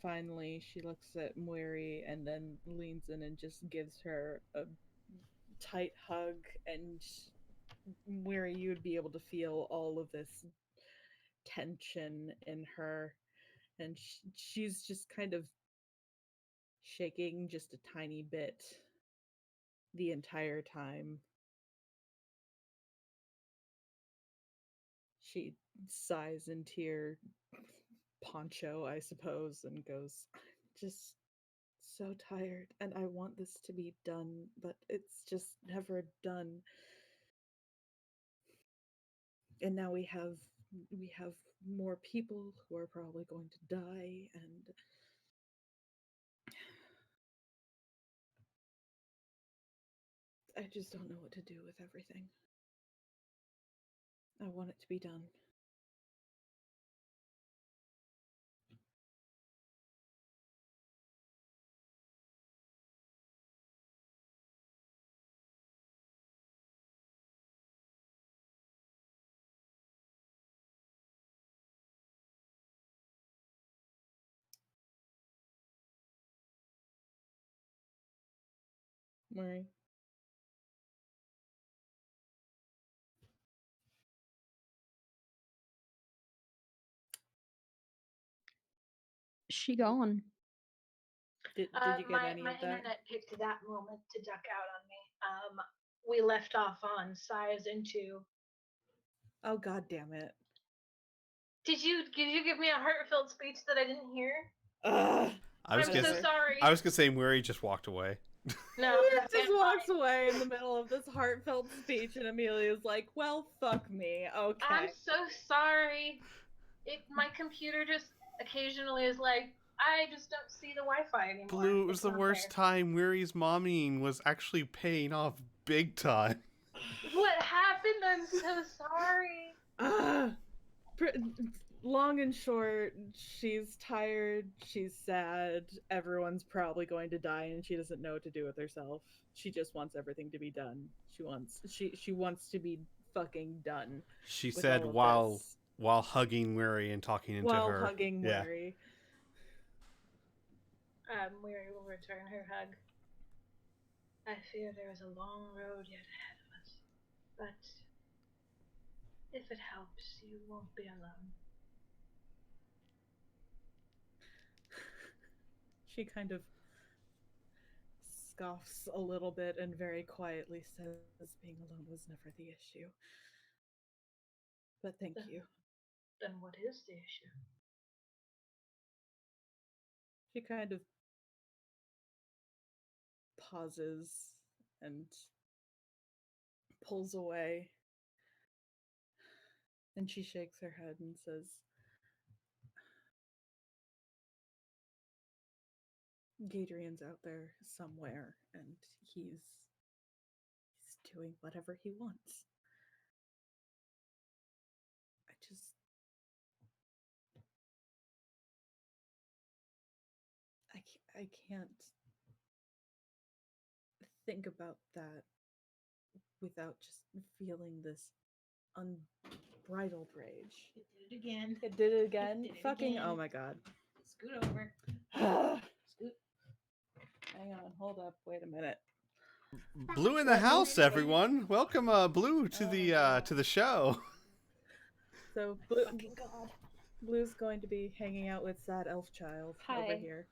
finally she looks at Mwiri and then leans in and just gives her a tight hug, and Mwiri, you would be able to feel all of this tension in her, and she's just kind of shaking just a tiny bit the entire time. She sighs into your poncho, I suppose, and goes, "I'm just so tired, and I want this to be done, but it's just never done. And now we have more people who are probably going to die, and I just don't know what to do with everything. I want it to be done." Murray. She gone. Did you get any my of that? internet picked that moment to duck out on me. We left off on Sighs into. Oh, god damn it. Did you give me a heartfelt speech that I didn't hear? Ugh. I was I'm gonna so say, sorry. I was gonna say Murray just walked away. No, Amelia just it's walks fine. away in the middle of this heartfelt speech, and Amelia's like, well, fuck me. Okay. I'm so sorry. My computer just occasionally is like, I just don't see the Wi-Fi anymore. Blue, it was It's the not worst there. time. Murray's momming was actually paying off big time. What happened? I'm so sorry. Long and short, she's tired, she's sad, everyone's probably going to die, and she doesn't know what to do with herself. She just wants everything to be done. She wants to be fucking done. She with said all of while this. while hugging Murray and talking into While her. hugging Yeah. Murray. Mary will return her hug. I fear there is a long road yet ahead of us, but if it helps, you won't be alone. She kind of scoffs a little bit and very quietly says being alone was never the issue. But thank you. Then what is the issue? She kind of pauses and pulls away. And she shakes her head and says, Gadrian's out there somewhere, and he's doing whatever he wants. I can't think about that without just feeling this unbridled rage. It did it again. It did it again? It did it Fucking, again. oh my god. Scoot over. Scoot. Hang on, hold up, wait a minute. Blue in the house, everyone. Welcome, Blue, to the show. So Fucking god. Blue's going to be hanging out with Sad Elf Child over Hi. here.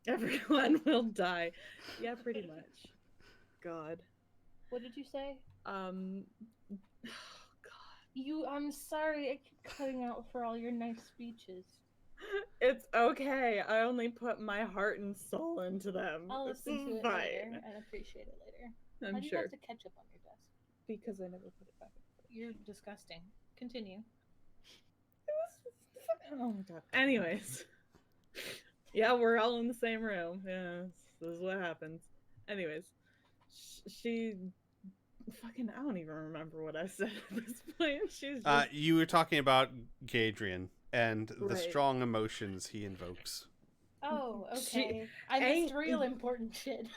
Everyone will die. Yeah, pretty much. God. What did you say? God. I'm sorry, I keep cutting out for all your nice speeches. It's okay. I only put my heart and soul into them. I'll It's listen to it fine. later and appreciate it later. I'm How do you sure. have the ketchup on your desk? Because I never put it back. You're disgusting. Continue. Oh my god. Anyways. Yeah, we're all in the same room. Yeah, this is what happens. Anyways. She... Fucking, I don't even remember what I said at this point. She's just... You were talking about Gadrian and the Right. strong emotions he invokes. Oh, okay. I missed real important shit.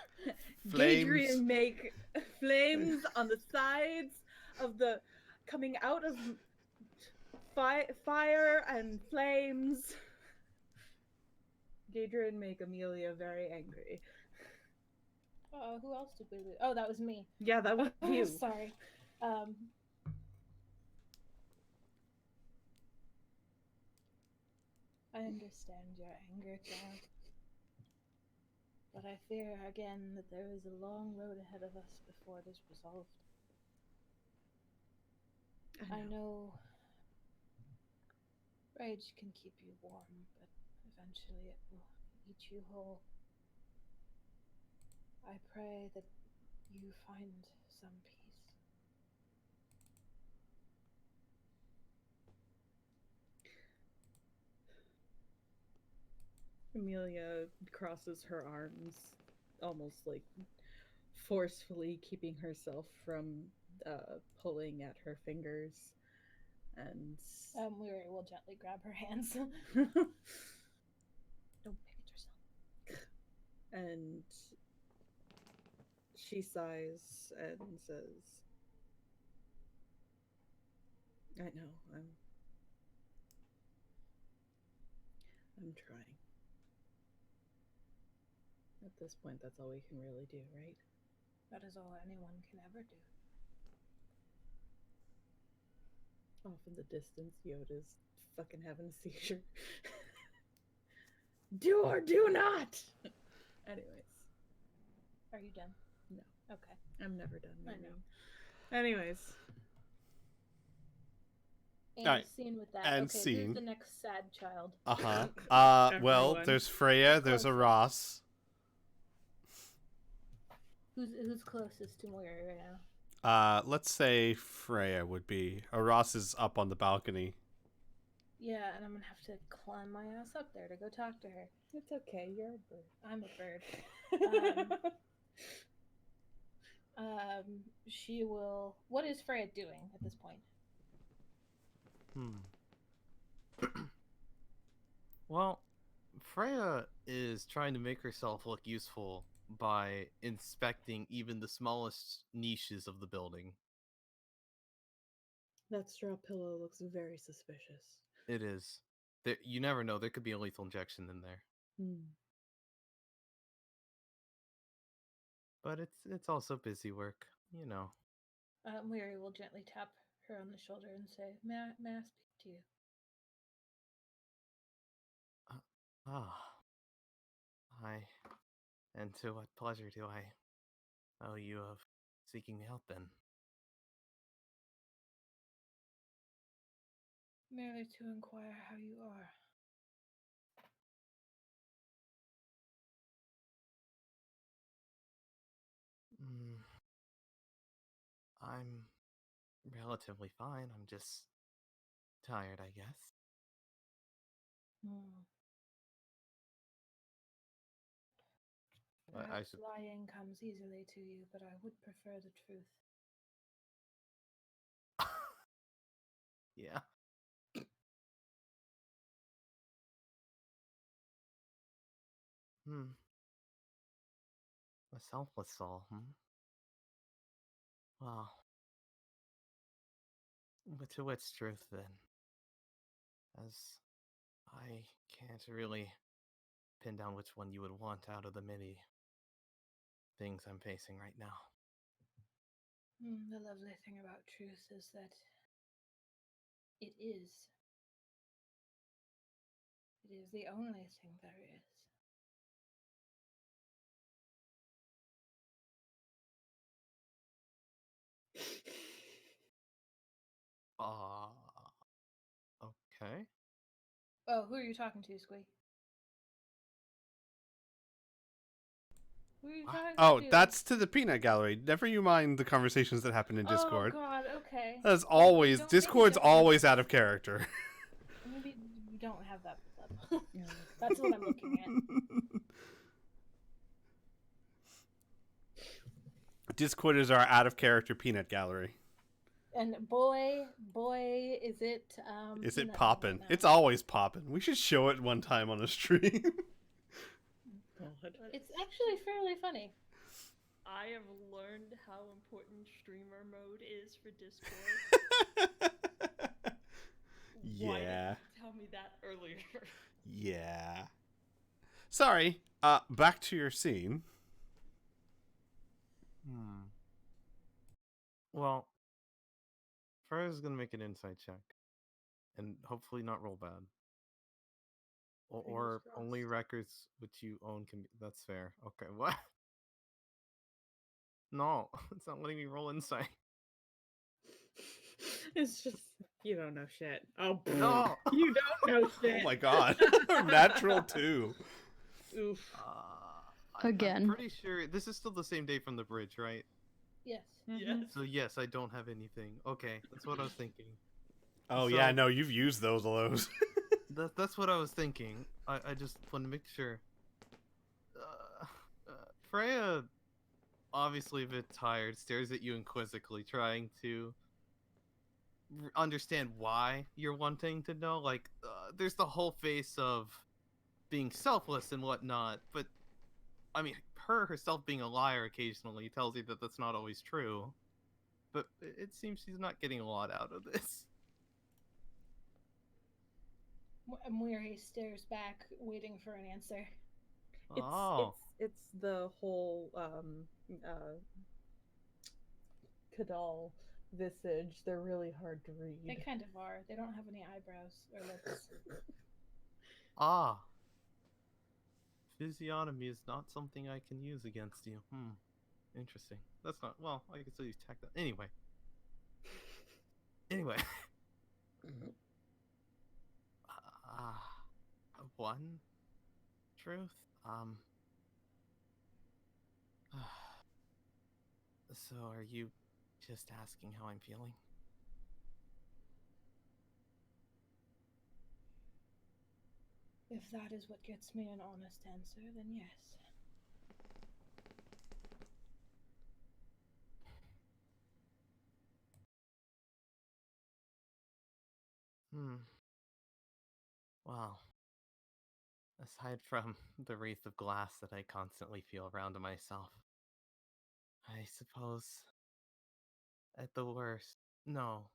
Gadrian make flames on the sides of the... coming out of fire and flames. Gadrian make Amelia very angry. Who else did we lose? Oh, that was me. Yeah, that was you. Sorry. I understand your anger, child. But I fear again that there is a long road ahead of us before it is resolved. I know rage can keep you warm, but eventually it will eat you whole. I pray that you find some peace. Amelia crosses her arms, almost like forcefully keeping herself from pulling at her fingers. And We will gently grab her hands. Don't pick at yourself. And she sighs and says, I know, I'm trying. At this point, that's all we can really do, right? That is all anyone can ever do. Off in the distance, Yoda's fucking having a seizure. Do or do not! Anyways. Are you done? No. Okay. I'm never done. I Maybe. know. Anyways. And Alright. scene with that. And okay, scene. who's the next sad child? Well, Everyone. there's Freya, there's a Close. Ross. Who's closest to Moira right now? Let's say Freya would be. Ross is up on the balcony. Yeah, and I'm gonna have to climb my ass up there to go talk to her. It's okay, you're a bird. I'm a bird. She will. What is Freya doing at this point? Well, Freya is trying to make herself look useful by inspecting even the smallest niches of the building. That straw pillow looks very suspicious. It is. You never know. There could be a lethal injection in there. But it's also busy work, you know. Moira will gently tap her on the shoulder and say, "May I speak to you?" And to what pleasure do I owe you of seeking help then? Merely to inquire how you are. I'm relatively fine. I'm just tired, I guess. Perhaps lying comes easily to you, but I would prefer the truth. Yeah. A selfless soul, Well, but to what's truth then? As I can't really pin down which one you would want out of the many things I'm facing right now. The lovely thing about truth is that it is. It is the only thing there is. Okay. Oh, who are you talking to, Squee? Who are you talking Oh, to? that's to the peanut gallery. Never you mind the conversations that happen in Discord. Oh God, okay. That's always Don't Discord's maybe don't- always out of character. Maybe you don't have that level. That's what I'm looking at. Discord is our out of character peanut gallery. And boy, is it Is it peanut poppin'? right now. It's always poppin'. We should show it one time on a stream. God. It's actually fairly funny. I have learned how important streamer mode is for Discord. Why Yeah. didn't you tell me that earlier? Yeah. Sorry. Back to your scene. Well, Freya's gonna make an insight check. And hopefully not roll bad. Or Fingers only crossed. records which you own can be. That's fair. Okay, what? No, it's not letting me roll insight. It's just, you don't know shit. Oh, No! you don't know shit. Oh my god. Natural 2. Oof. Again. I'm pretty sure this is still the same day from the bridge, right? Yes. Yes. So yes, I don't have anything. Okay, that's what I was thinking. Oh So- yeah, no, you've used those of those. That's what I was thinking. I just want to make sure. Freya, obviously a bit tired, stares at you inquisitively, trying to understand why you're wanting to know. Like, there's the whole face of being selfless and whatnot, but I mean, her herself being a liar occasionally tells you that that's not always true. But it seems she's not getting a lot out of this. Moira stares back, waiting for an answer. Oh. It's the whole Kadal visage. They're really hard to read. They kind of are. They don't have any eyebrows or lips. Ah. Physiognomy is not something I can use against you. Interesting. That's not. Well, I can still use tactile. Anyway. Anyway. One truth. So are you just asking how I'm feeling? If that is what gets me an honest answer, then yes. Well, aside from the wreath of glass that I constantly feel around myself, I suppose at the worst, no,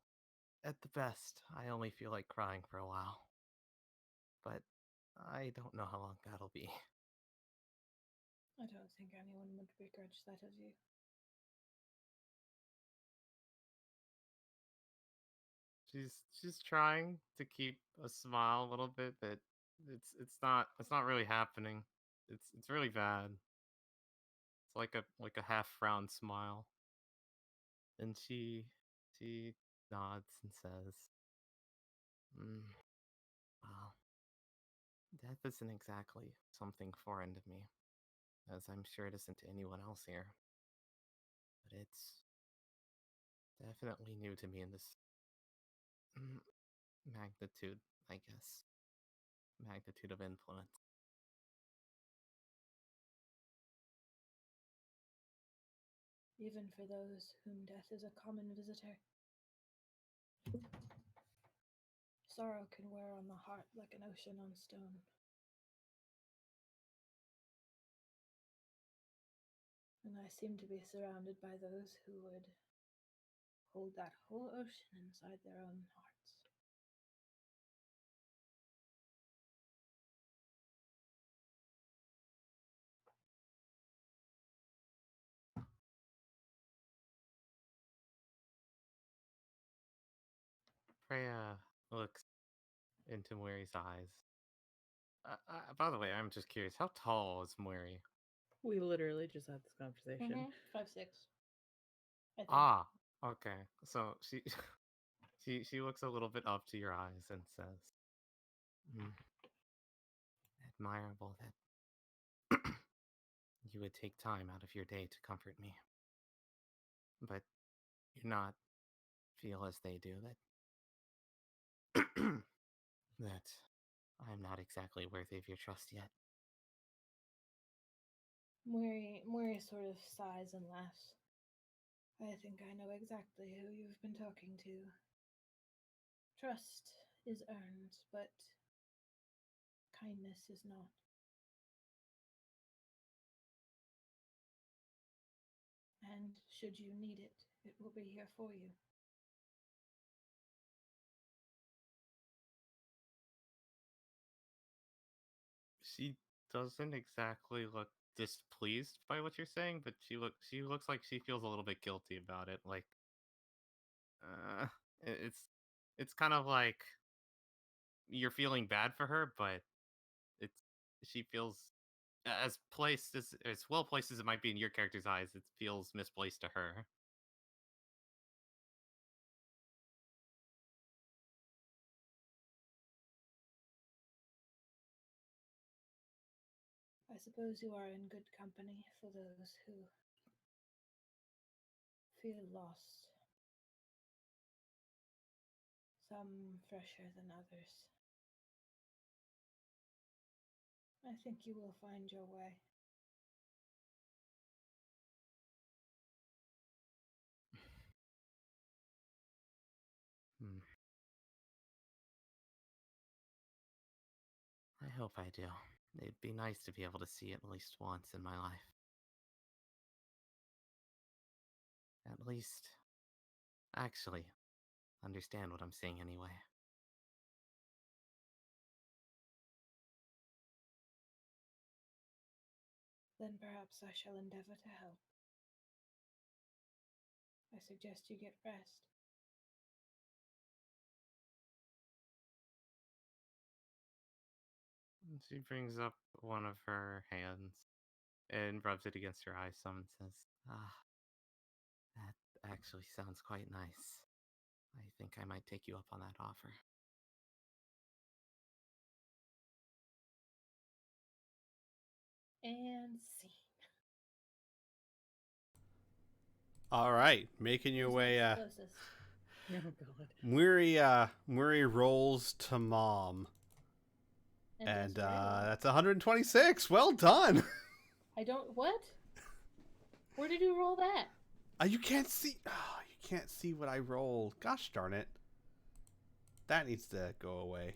at the best, I only feel like crying for a while. But I don't know how long that'll be. I don't think anyone would begrudge that of you. She's trying to keep a smile a little bit, but it's not really happening. It's really bad. It's like a half frown smile. And she nods and says, well, death isn't exactly something foreign to me, as I'm sure it isn't to anyone else here. But it's definitely new to me in this magnitude, I guess. Magnitude of influence. Even for those whom death is a common visitor. Sorrow can wear on the heart like an ocean on stone. And I seem to be surrounded by those who would hold that whole ocean inside their own hearts. Freya looks into Muri's eyes. By the way, I'm just curious, how tall is Muri? We literally just had this conversation. 5'6". I think. Ah, okay. So she she looks a little bit up to your eyes and says, admirable that you would take time out of your day to comfort me. But you not feel as they do that that I'm not exactly worthy of your trust yet. Mori sort of sighs and laughs. I think I know exactly who you've been talking to. Trust is earned, but kindness is not. And should you need it, it will be here for you. She doesn't exactly look displeased by what you're saying, but she looks like she feels a little bit guilty about it. Like, uh, it's it's kind of like you're feeling bad for her, but it's she feels as placed as well placed as it might be in your character's eyes. It feels misplaced to her. I suppose you are in good company for those who feel lost. Some fresher than others. I think you will find your way. Hmm. I hope I do. It'd be nice to be able to see it at least once in my life. At least, actually, understand what I'm seeing anyway. then perhaps I shall endeavor to help. I suggest you get rest. She brings up one of her hands and rubs it against her eyes some and says, "Ah, that actually sounds quite nice. I think I might take you up on that offer." And scene. All right, making your Who's way. next closest? Oh God. Muri rolls to mom, and does very well. that's 126. Well done. I don't. What? Where did you roll that? You can't see. Oh, you can't see what I rolled. Gosh darn it. That needs to go away.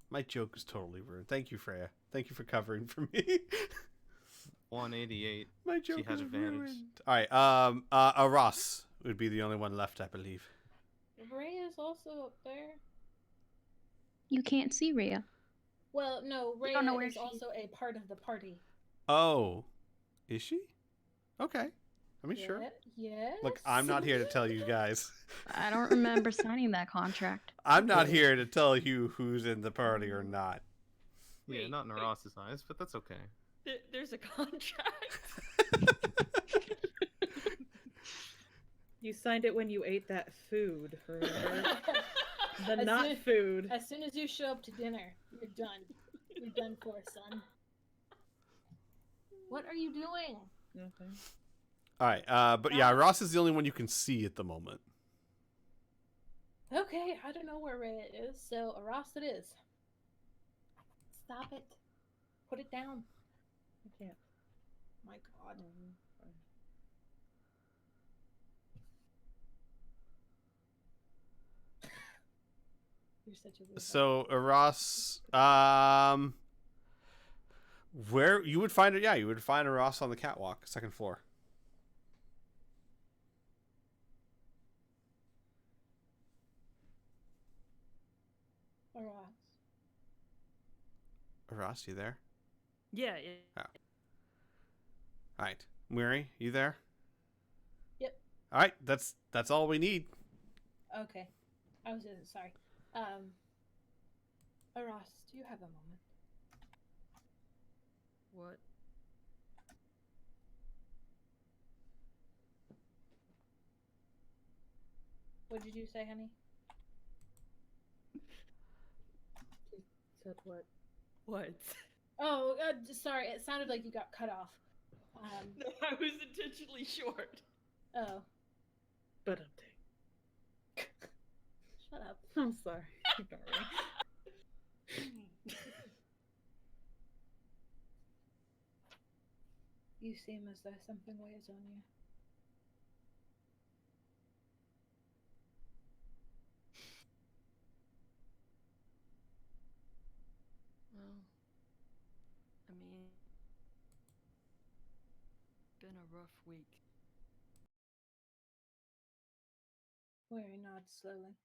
My joke is totally ruined. Thank you, Freya. Thank you for covering for me. 188. My joke She had is advantage. ruined. All right. Ross would be the only one left, I believe. Rhea's also up there. You can't see Rhea. Well, no, We Rhea don't know where is she- also a part of the party. Oh, is she? Okay. I mean, sure. Yes. Look, I'm not here to tell you guys. I don't remember signing that contract. I'm not here to tell you who's in the party or not. Yeah, Wait, not in wait. Ross's eyes, but that's okay. There's a contract. You signed it when you ate that food, remember? The As not soon- food. As soon as you show up to dinner, you're done. You're done for, son. What are you doing? Nothing. All right. But yeah, Ross is the only one you can see at the moment. Okay, I don't know where Rhea is, so Ross it is. Stop it. Put it down. I can't. My God. You're such a weird So Ross, where you would find it? Yeah, you would find a Ross on the catwalk, second floor. Ross. Ross, you there? Yeah. All right, Muri, you there? Yep. All right, that's all we need. Okay. I was sorry. Ross, do you have a moment? What? What did you say, honey? Said what? What? Oh, sorry. It sounded like you got cut off. No, I was intentionally short. Oh, But update. shut up. I'm sorry. Ignore me. You seem as though something weighs on you. Well, I mean, been a rough week. Weary nods slowly.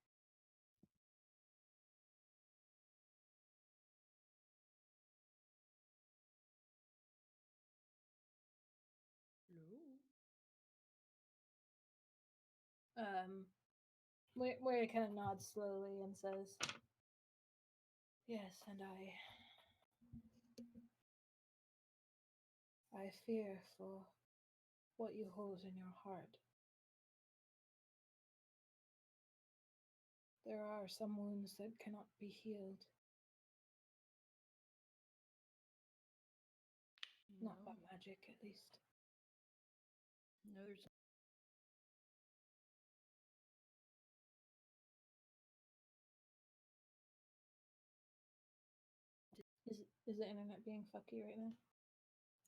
Weary kind of nods slowly and says, "Yes, and I fear for what you hold in your heart. There are some wounds that cannot be healed, not by magic, at least." No, there's. Is the internet being fucky right now?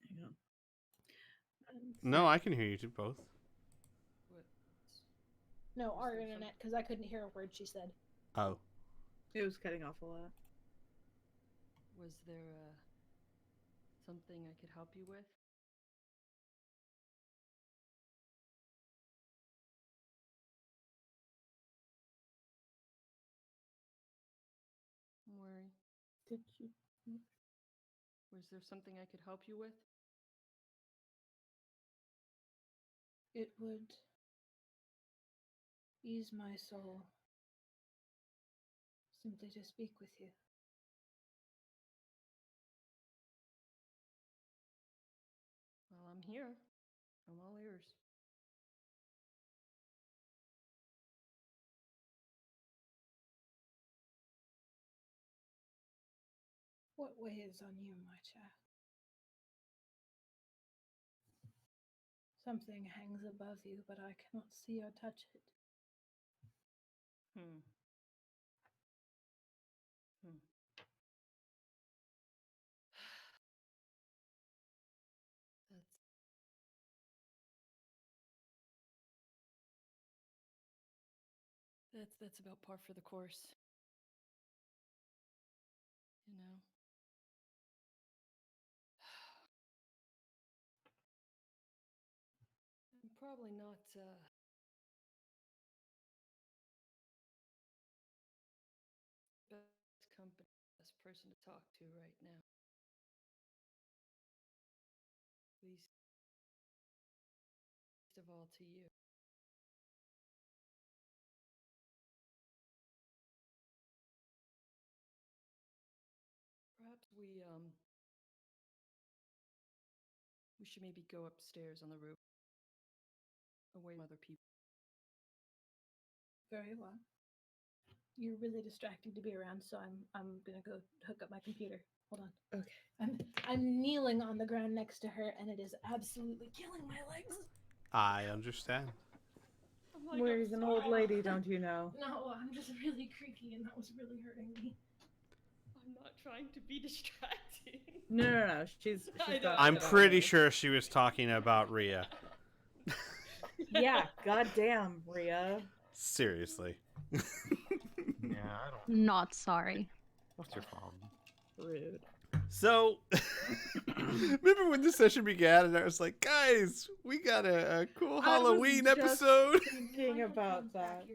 Hang on. No, I can hear you two both. What? No, our there internet, because I couldn't hear a word she said. Oh, It was cutting off a lot. Was there something I could help you with? Worry. Did you? Was there something I could help you with? It would ease my soul simply to speak with you. Well, I'm here. I'm all ears. What weighs on you, my child? Something hangs above you, but I cannot see or touch it. Hmm. Hmm. That's about par for the course. You know. I'm probably not best company, best person to talk to right now. Least of all to you. Perhaps we should maybe go upstairs on the roof, away from other people. Very well. You're really distracting to be around, so I'm gonna go hook up my computer. Hold on. Okay. I'm kneeling on the ground next to her, and it is absolutely killing my legs. I understand. I'm like, Where I'm he's an old sorry. lady, don't you know? No, I'm just really creaky, and that was really hurting me. I'm not trying to be distracting. No. She's I know, got I I'm know. pretty sure she was talking about Rhea. Yeah, goddamn, Rhea. Seriously. Yeah, I don't. Not sorry. What's your problem? Rude. So, remember when the session began and I was like, guys, we got a cool Halloween just episode. Thinking about that.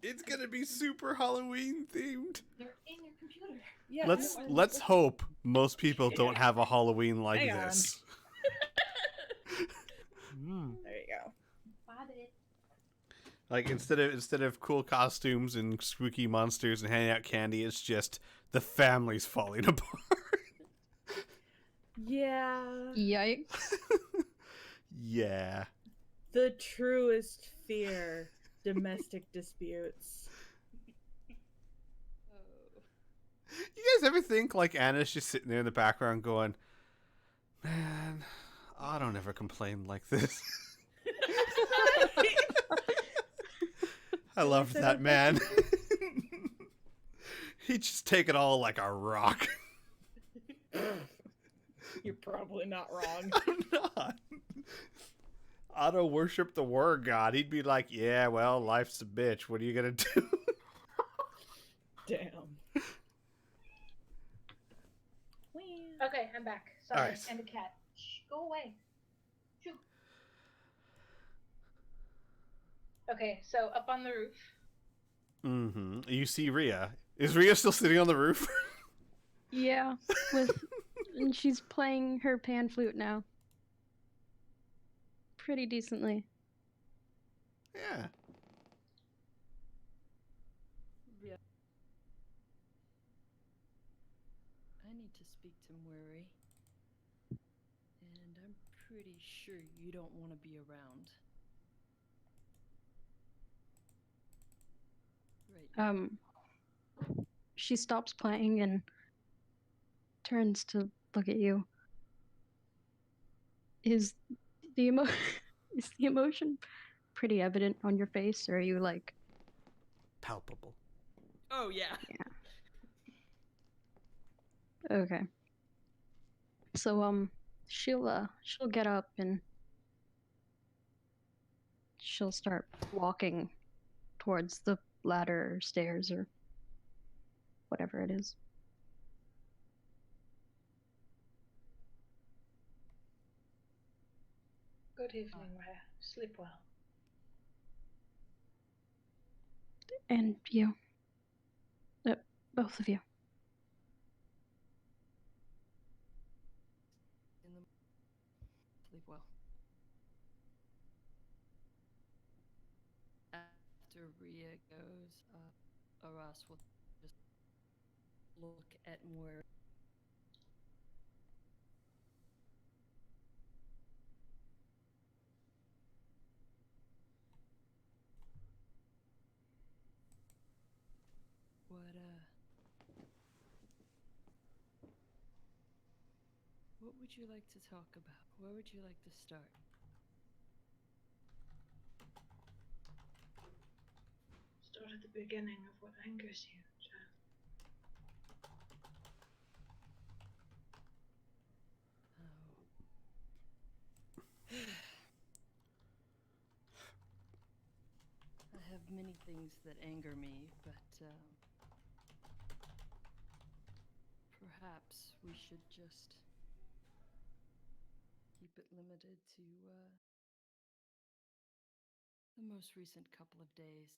It's going to be super Halloween themed. They're in your computer. Yeah. Let's hope most people don't have a Halloween like Hang on. this. There you go. Bought it. Like instead of cool costumes and spooky monsters and handing out candy, it's just the family's falling apart. Yeah. Yikes. Yeah. The truest fear. Domestic disputes. Oh. You guys ever think like Anna's just sitting there in the background going, man, I don't ever complain like this. I loved that man. He just take it all like a rock. You're probably not wrong. I'm not. Otto worshiped the war god. He'd be like, yeah, well, life's a bitch. What are you going to do? Damn. Okay, I'm back. Sorry, Alright. and a cat. Shh, go away. Shoo. Okay, so up on the roof. Mm-hmm. You see Rhea. Is Rhea still sitting on the roof? Yeah, and she's playing her pan flute now. Pretty decently. Yeah. Yeah. I need to speak to Murray. And I'm pretty sure you don't want to be around. Right. She stops playing and turns to look at you. Is the is the emotion pretty evident on your face, or are you like Palpable. Oh yeah. okay? So she'll get up and she'll start walking towards the ladder or stairs or whatever it is. Good evening, Rhea. Sleep well. And you. Both of you. In the sleep well. after Rhea goes, Aras will just look at Moira. What would you like to talk about? Where would you like to start? Start at the beginning of what angers you, child. I have many things that anger me, but perhaps we should just keep it limited to the most recent couple of days.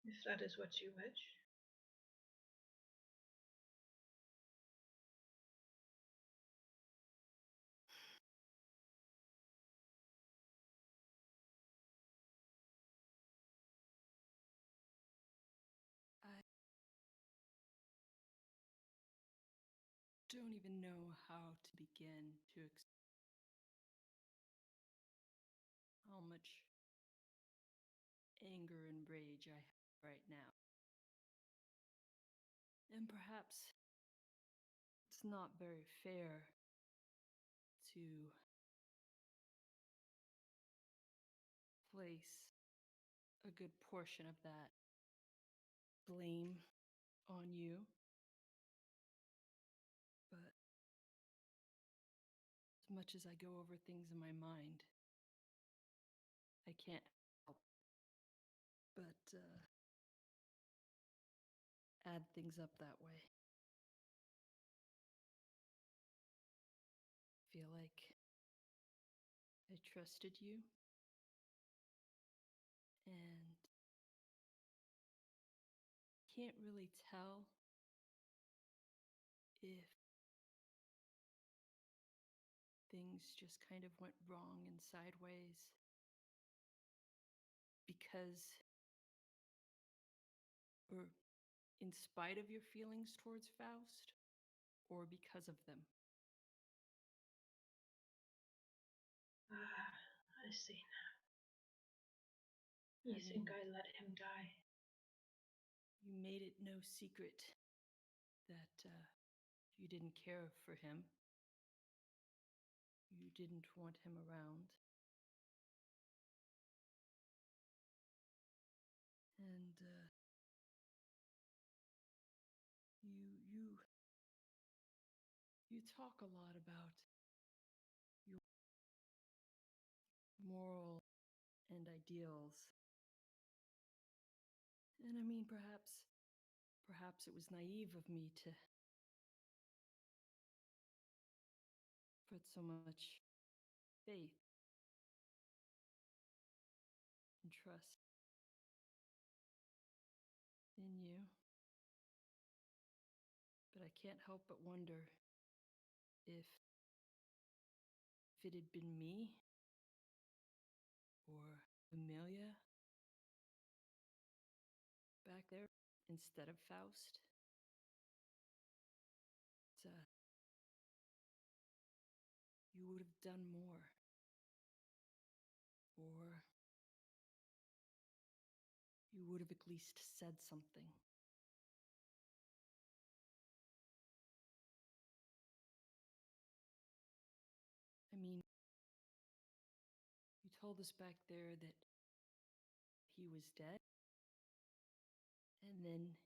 If that is what you wish. I don't even know how to begin to how much anger and rage I have right now. And perhaps it's not very fair to place a good portion of that blame on you. But as much as I go over things in my mind, I can't help but add things up that way. Feel like I trusted you, and can't really tell if things just kind of went wrong and sideways because, or in spite of your feelings towards Faust, or because of them. I see now. You think I let him die? You made it no secret that you didn't care for him. You didn't want him around. And you talk a lot about your moral and ideals. And I mean, perhaps it was naive of me to put so much faith and trust in you. But I can't help but wonder if it had been me or Amelia back there instead of Faust, you would have done more. Or you would have at least said something. I mean, you told us back there that he was dead, and then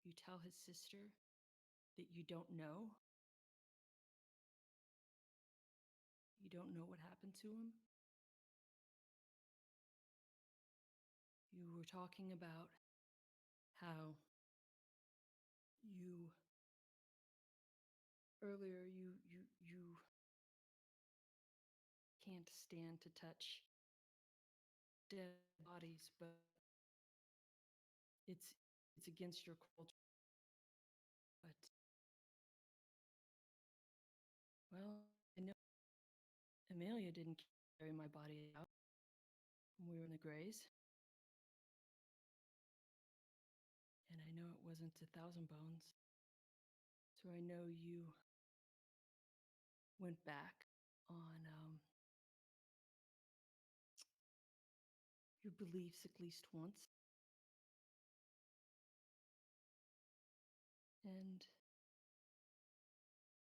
you tell his sister that you don't know. You don't know what happened to him. You were talking about how you earlier you can't stand to touch dead bodies, but it's against your culture. But well, I know Amelia didn't carry my body out when we were in the Grays. And I know it wasn't 1,000 Bones. So I know you went back on your beliefs at least once. And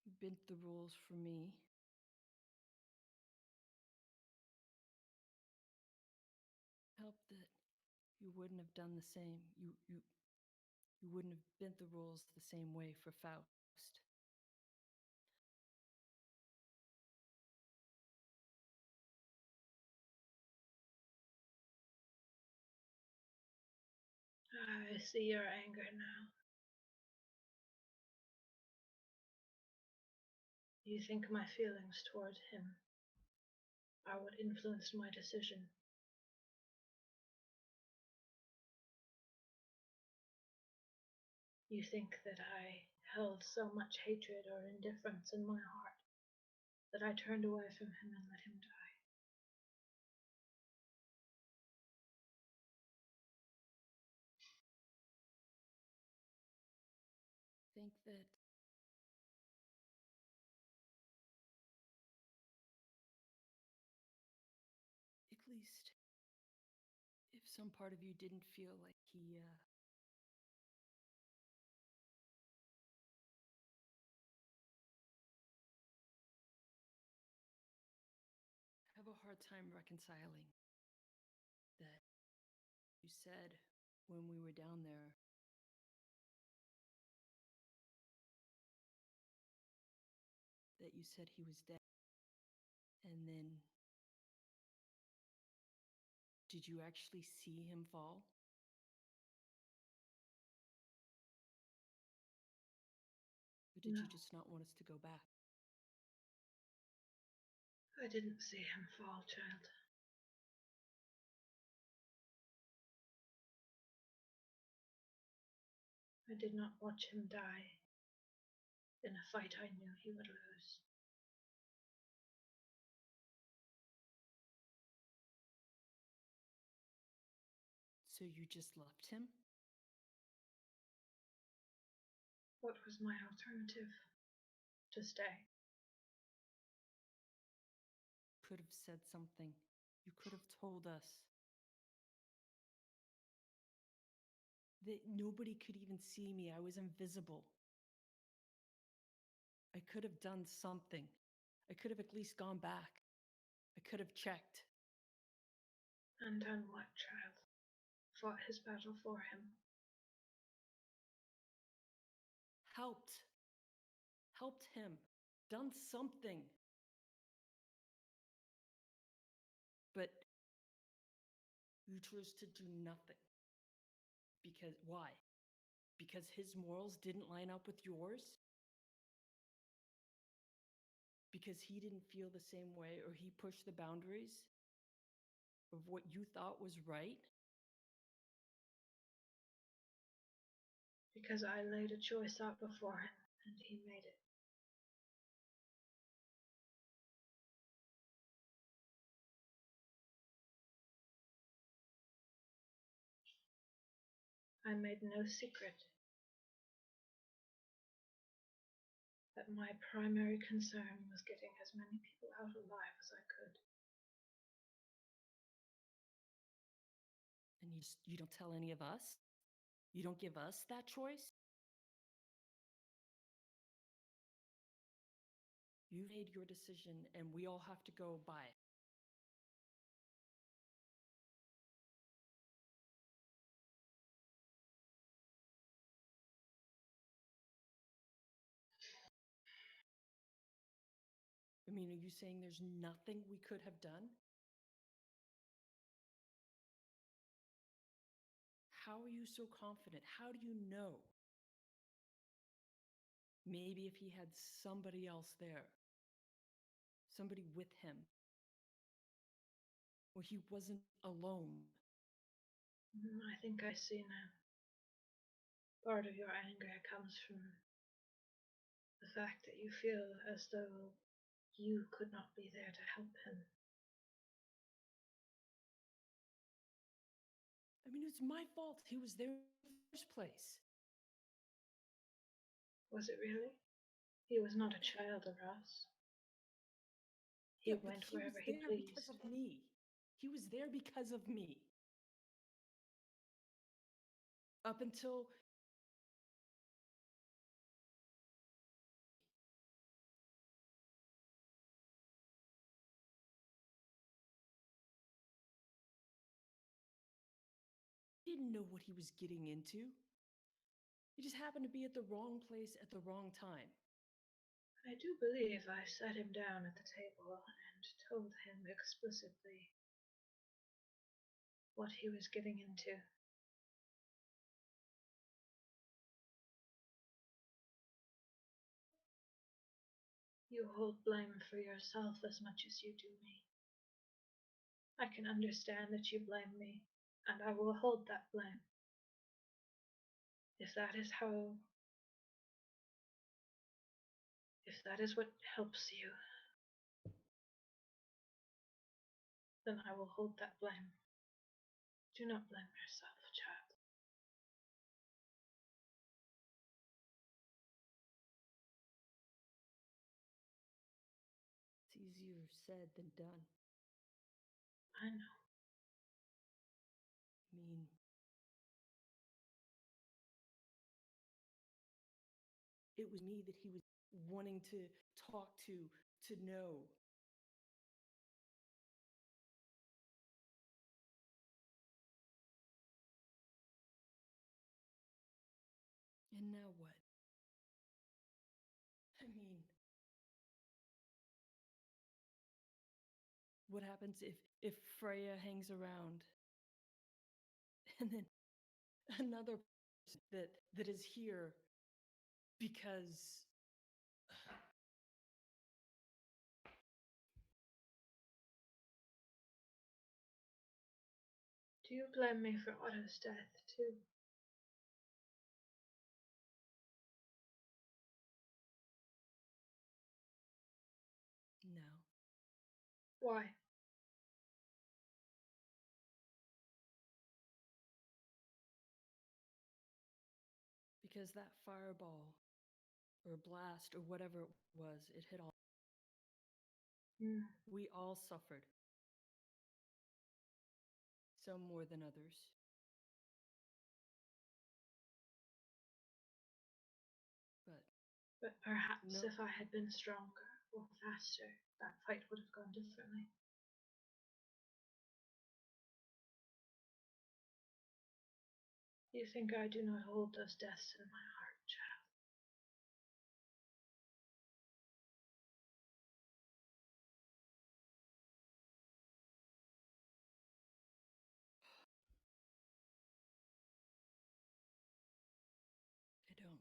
you bent the rules for me. Help that you wouldn't have done the same. You wouldn't have bent the rules the same way for Faust. I see your anger now. You think my feelings toward him are what influenced my decision. You think that I held so much hatred or indifference in my heart that I turned away from him and let him die. Think that at least if some part of you didn't feel like he have a hard time reconciling that you said when we were down there that you said he was dead. And then did you actually see him fall? Or did No. you just not want us to go back? I didn't see him fall, child. I did not watch him die in a fight I knew he would lose. So you just left him? What was my alternative? To stay. Could have said something. You could have told us. That nobody could even see me. I was invisible. I could have done something. I could have at least gone back. I could have checked. And done what, child? Fought his battle for him. Helped. Helped him. Done something. But you chose to do nothing. Because why? Because his morals didn't line up with yours? Because he didn't feel the same way, or he pushed the boundaries of what you thought was right? Because I laid a choice out before him, and he made it. I made no secret that my primary concern was getting as many people out alive as I could. And you don't tell any of us? You don't give us that choice? You made your decision, and we all have to go by it. I mean, are you saying there's nothing we could have done? How are you so confident? How do you know? Maybe if he had somebody else there, somebody with him, or he wasn't alone. I think I see now. Part of your anger comes from the fact that you feel as though you could not be there to help him. I mean, it's my fault he was there in the first place. Was it really? He was not a child of us. He Yeah, but went he was wherever he there pleased. because of me. He was there because of me. Up until he didn't know what he was getting into. He just happened to be at the wrong place at the wrong time. I do believe I sat him down at the table and told him explicitly what he was getting into. You hold blame for yourself as much as you do me. I can understand that you blame me, and I will hold that blame. If that is what helps you, then I will hold that blame. Do not blame yourself, child. It's easier said than done. I know. I mean, it was me that he was wanting to talk to know. And now what? I mean, what happens if Freya hangs around and then another person that is here because Do you blame me for Otto's death, too? no. Why? Because that fireball or blast or whatever it was, it hit all. We all suffered. Some more than others. But perhaps No. if I had been stronger or faster, that fight would have gone differently. You think I do not hold those deaths in my heart, child? I don't.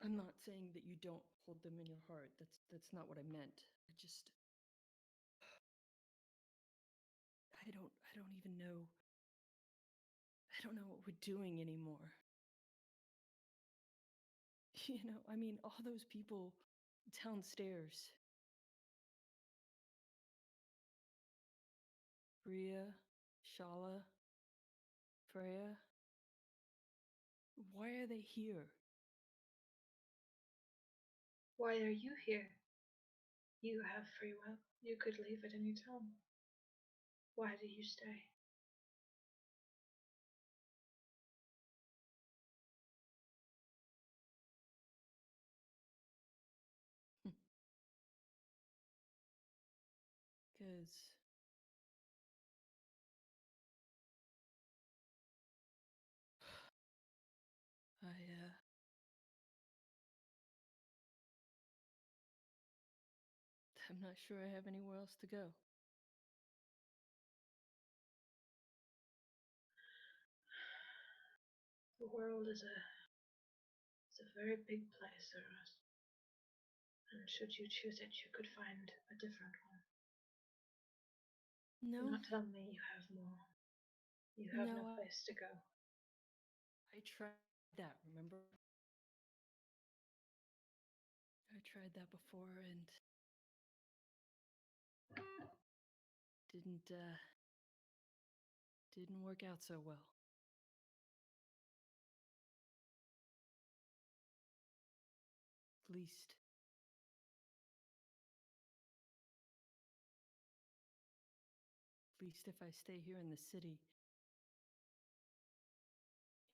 I'm not saying that you don't hold them in your heart. That's not what I meant. I don't even know. I don't know what we're doing anymore. You know, I mean, all those people downstairs. Rhea, Shala, Freya. Why are they here? Why are you here? You have free will. You could leave at any time. Why do you stay? Because I'm not sure I have anywhere else to go. The world is a very big place, Eros. And should you choose it, you could find a different one. Do No, not tell me you have more. You have no No, place to go. I tried that, remember? I tried that before and didn't work out so well. At least if I stay here in the city,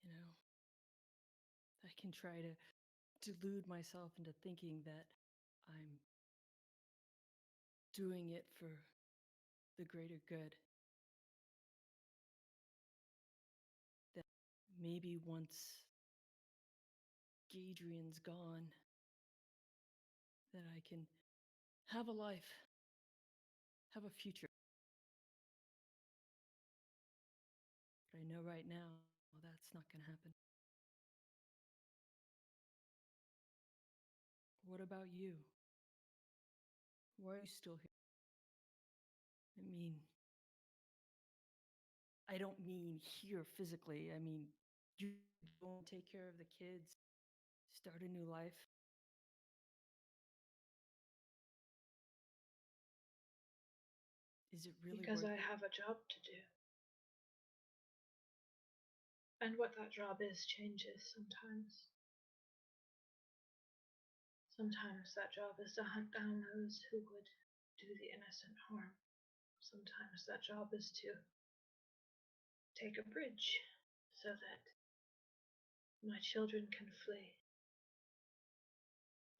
you know, I can try to delude myself into thinking that I'm doing it for the greater good. That maybe once Gadrian's gone, that I can have a life, have a future. But I know right now that's not going to happen. What about you? Why are you still here? I don't mean here physically. I mean, you don't take care of the kids, start a new life. Is it really Because worth I it? have a job to do. And what that job is changes sometimes. Sometimes that job is to hunt down those who would do the innocent harm. Sometimes that job is to take a bridge so that my children can flee.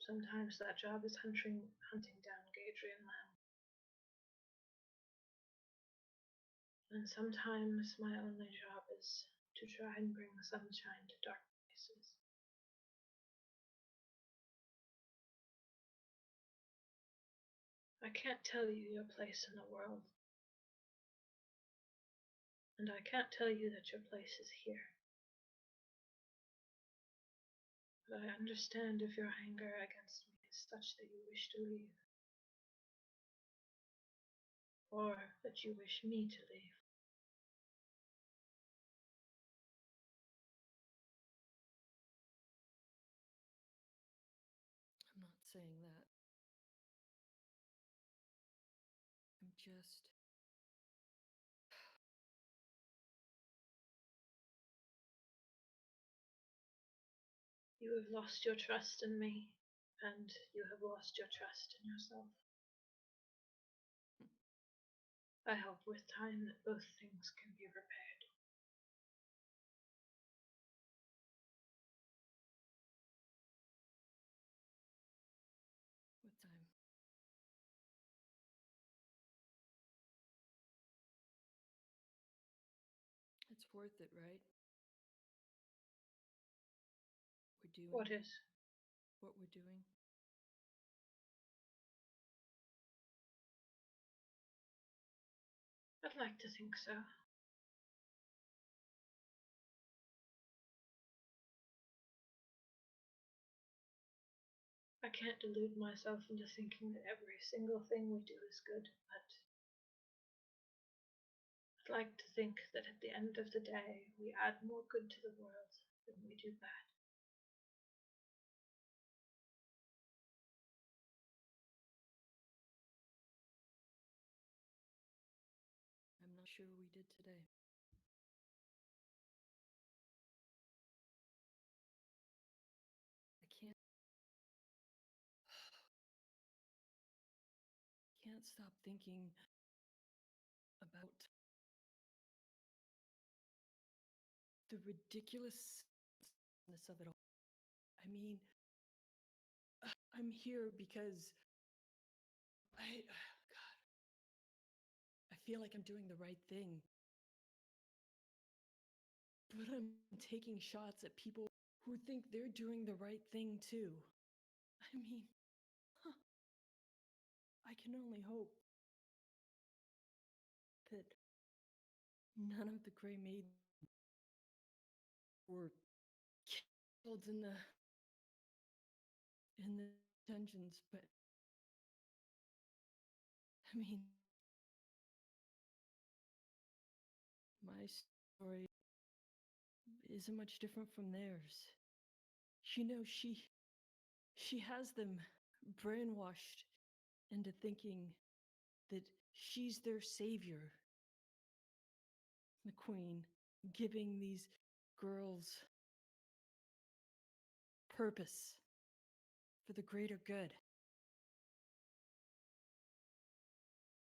Sometimes that job is hunting down Gadrian land. And sometimes my only job is to try and bring sunshine to dark places. I can't tell you your place in the world. And I can't tell you that your place is here. But I understand if your anger against me is such that you wish to leave. Or that you wish me to leave. I'm not saying that. I'm just. You have lost your trust in me, and you have lost your trust in yourself. I hope with time that both things can be repaired. With time. It's worth it, right? We're doing What is? what we're doing. I'd like to think so. I can't delude myself into thinking that every single thing we do is good, but I'd like to think that at the end of the day, we add more good to the world than we do bad. I'm not sure we did today. I can't stop thinking about the ridiculousness of it all. I mean, I'm here because God, I feel like I'm doing the right thing. But I'm taking shots at people who think they're doing the right thing too. I mean, I can only hope that none of the Grey Maidens were killed in the dungeons, but I mean, my story isn't much different from theirs. You know, she has them brainwashed into thinking that she's their savior. The queen, giving these girls purpose for the greater good.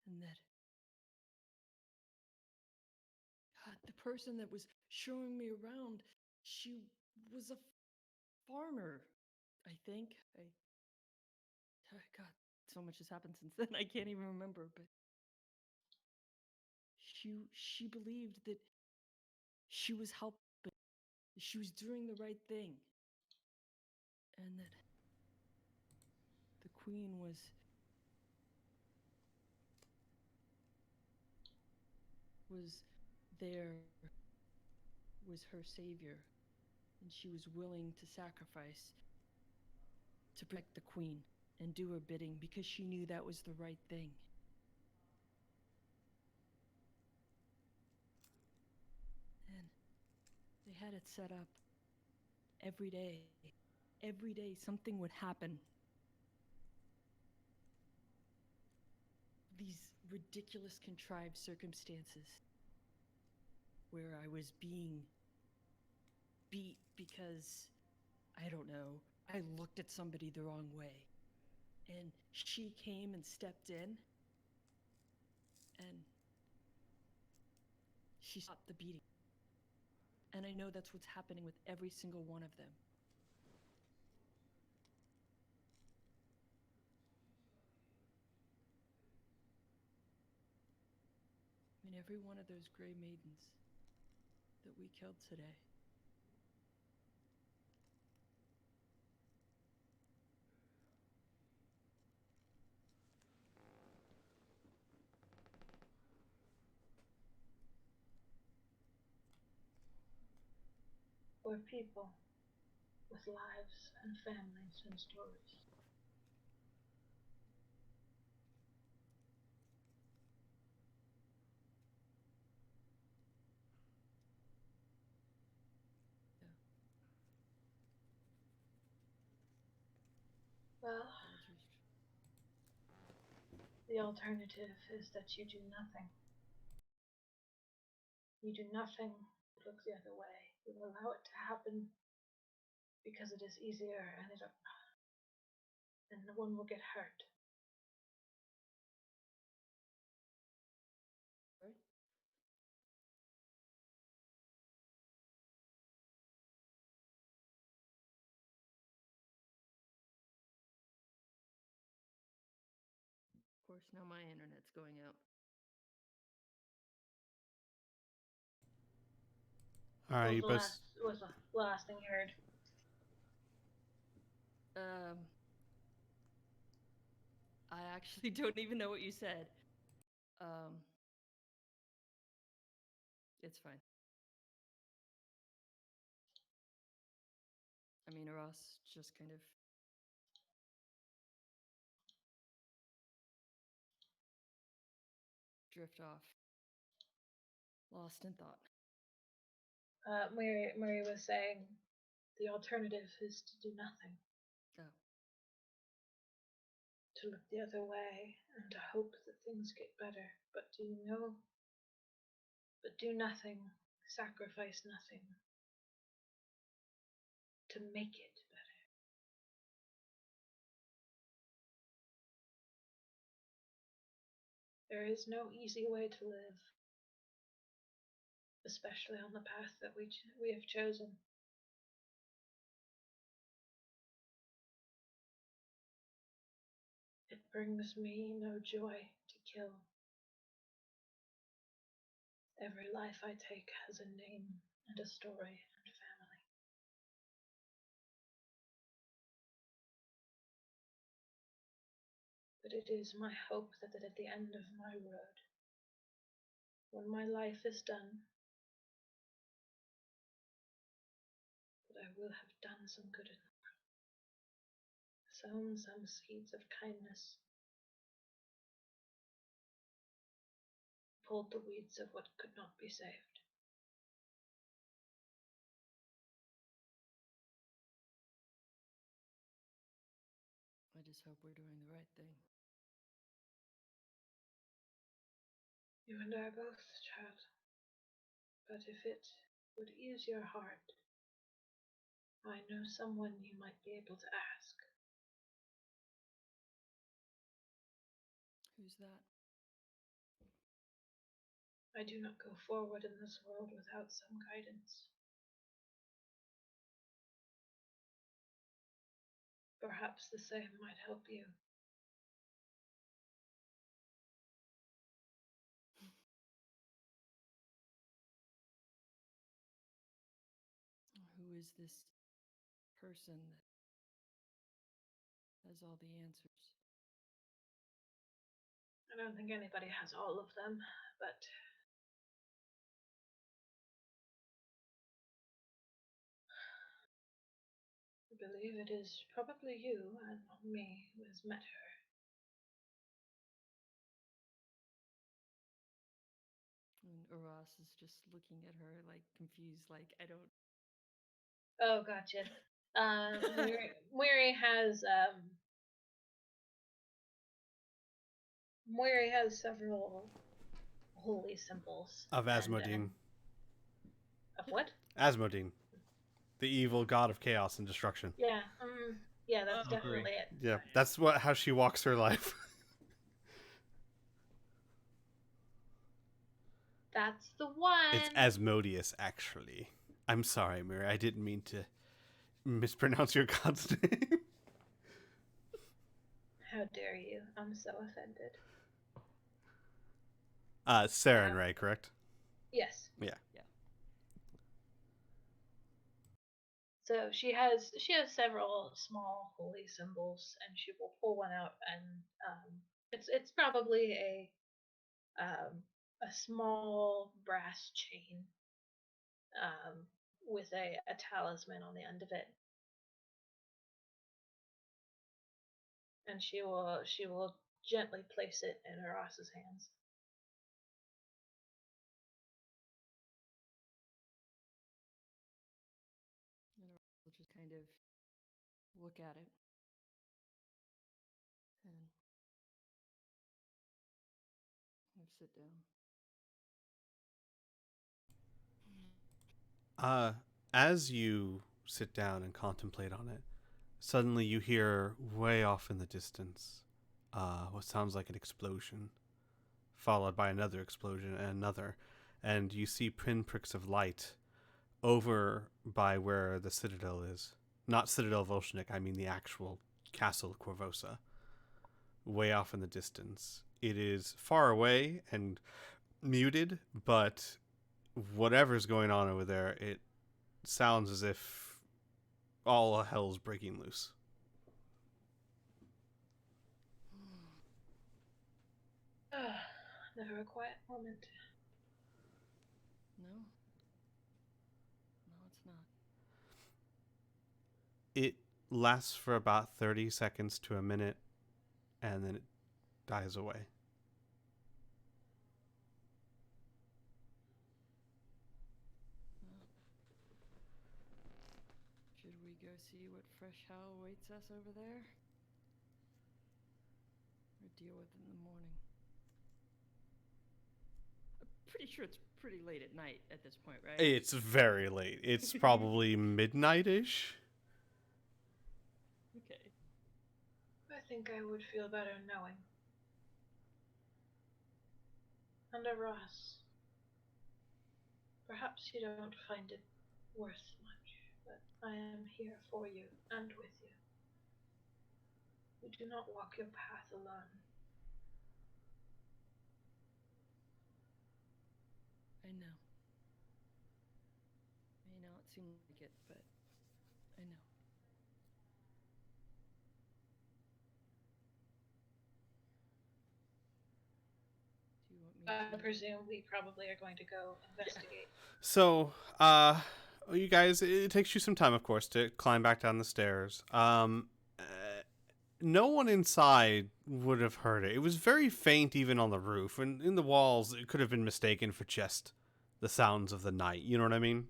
And that God, the person that was showing me around, she was a farmer, I think. God, so much has happened since then. I can't even remember, but she believed that she was helping, she was doing the right thing, and that the queen was there, was her savior, and she was willing to sacrifice to protect the queen and do her bidding because she knew that was the right thing. And they had it set up every day. Every day something would happen. These ridiculous, contrived circumstances where I was being beat because, I don't know, I looked at somebody the wrong way. And she came and stepped in, and she stopped the beating. And I know that's what's happening with every single one of them. I mean, every one of those gray maidens that we killed today. We're people with lives and families and stories. Well, the alternative is that you do nothing. You do nothing, look the other way. You allow it to happen because it is easier and no one will get hurt. Right? Of course, now my internet's going out. All right, What was the last thing you heard? I actually don't even know what you said. It's fine. I mean, Ross just kind of drift off, lost in thought. Mary was saying the alternative is to do nothing. Oh. To look the other way and to hope that things get better. But do nothing, sacrifice nothing to make it better. There is no easy way to live, especially on the path that we have chosen. It brings me no joy to kill. Every life I take has a name and a story and family. But it is my hope that at the end of my road, when my life is done, that I will have done some good in the world, sown some seeds of kindness, pulled the weeds of what could not be saved. I just hope we're doing the right thing. You and I both, child. But if it would ease your heart, I know someone you might be able to ask. Who's that? I do not go forward in this world without some guidance. Perhaps the same might help you. Who is this person that has all the answers? I don't think anybody has all of them, but I believe it is probably you and not me who has met her. And Uras is just looking at her like confused, like I don't. Oh, gotcha. Moiri has several holy symbols. Of Asmodine. Of what? Asmodine. The evil god of chaos and destruction. Yeah. Yeah, that's Agree. definitely it. Yeah, Sorry. that's how she walks her life. That's the one. It's Asmodeus, actually. I'm sorry, Mary. I didn't mean to mispronounce your god's name. How dare you? I'm so offended. Saren, right? Correct? Yes. Yeah. So she has several small holy symbols, and she will pull one out, and it's probably a small brass chain with a talisman on the end of it, and she will gently place it in Uras's hands. And Uras will just kind of look at it and sit down. As you sit down and contemplate on it, suddenly you hear way off in the distance what sounds like an explosion, followed by another explosion and another, and you see pinpricks of light over by where the citadel is. Not Citadel Volshnik, I mean the actual Castle Corvosa. Way off in the distance. It is far away and muted, but whatever's going on over there, it sounds as if all hell's breaking loose. Never a quiet moment. No? No, it's not. It lasts for about 30 seconds to a minute, and then it dies away. Well, should we go see what fresh hell awaits us over there? Or deal with it in the morning? I'm pretty sure it's pretty late at night at this point, right? It's very late. It's probably midnight-ish. Okay. I think I would feel better knowing. And Ross, perhaps you don't find it worth much, but I am here for you and with you. You do not walk your path alone. I know. May not seem like it, but I know. Do you want me I to? presume we probably are going to go investigate. So, you guys, it takes you some time, of course, to climb back down the stairs. No one inside would have heard it. It was very faint even on the roof, and in the walls it could have been mistaken for just the sounds of the night. You know what I mean?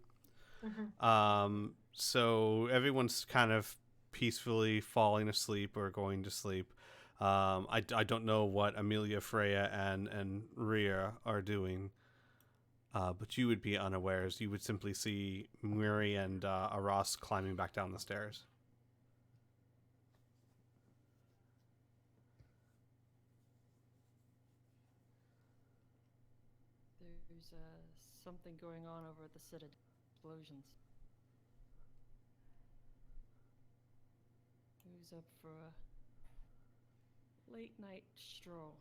Mm-hmm. So everyone's kind of peacefully falling asleep or going to sleep. I don't know what Amelia, Freya, and Rhea are doing, but you would be unawares. You would simply see Muri and Aras climbing back down the stairs. There's something going on over at the Citadel. Explosions. Who's up for a late night stroll?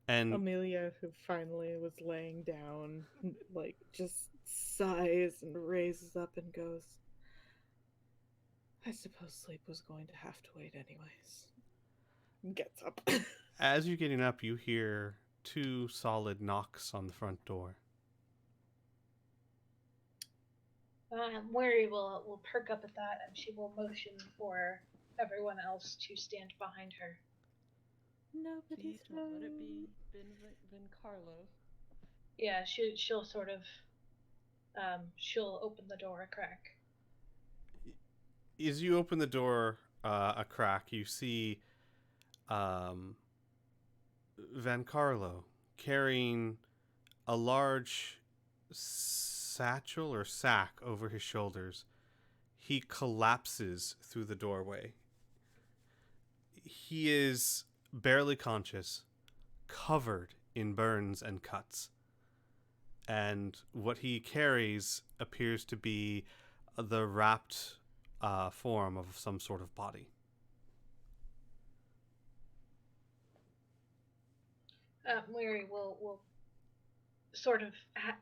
And Amelia, who finally was laying down, like, just sighs and raises up and goes, I suppose sleep was going to have to wait anyways. Gets up. as you're getting up, you hear 2 solid knocks on the front door. Mary will perk up at that, and she will motion for everyone else to stand behind her. Nobody's Please don't let it be Vin Carlo. Yeah, she'll sort of she'll open the door a crack. As you open the door a crack, you see Van Carlo carrying a large satchel or sack over his shoulders. He collapses through the doorway. He is barely conscious, covered in burns and cuts. And what he carries appears to be the wrapped form of some sort of body. Mary will sort of half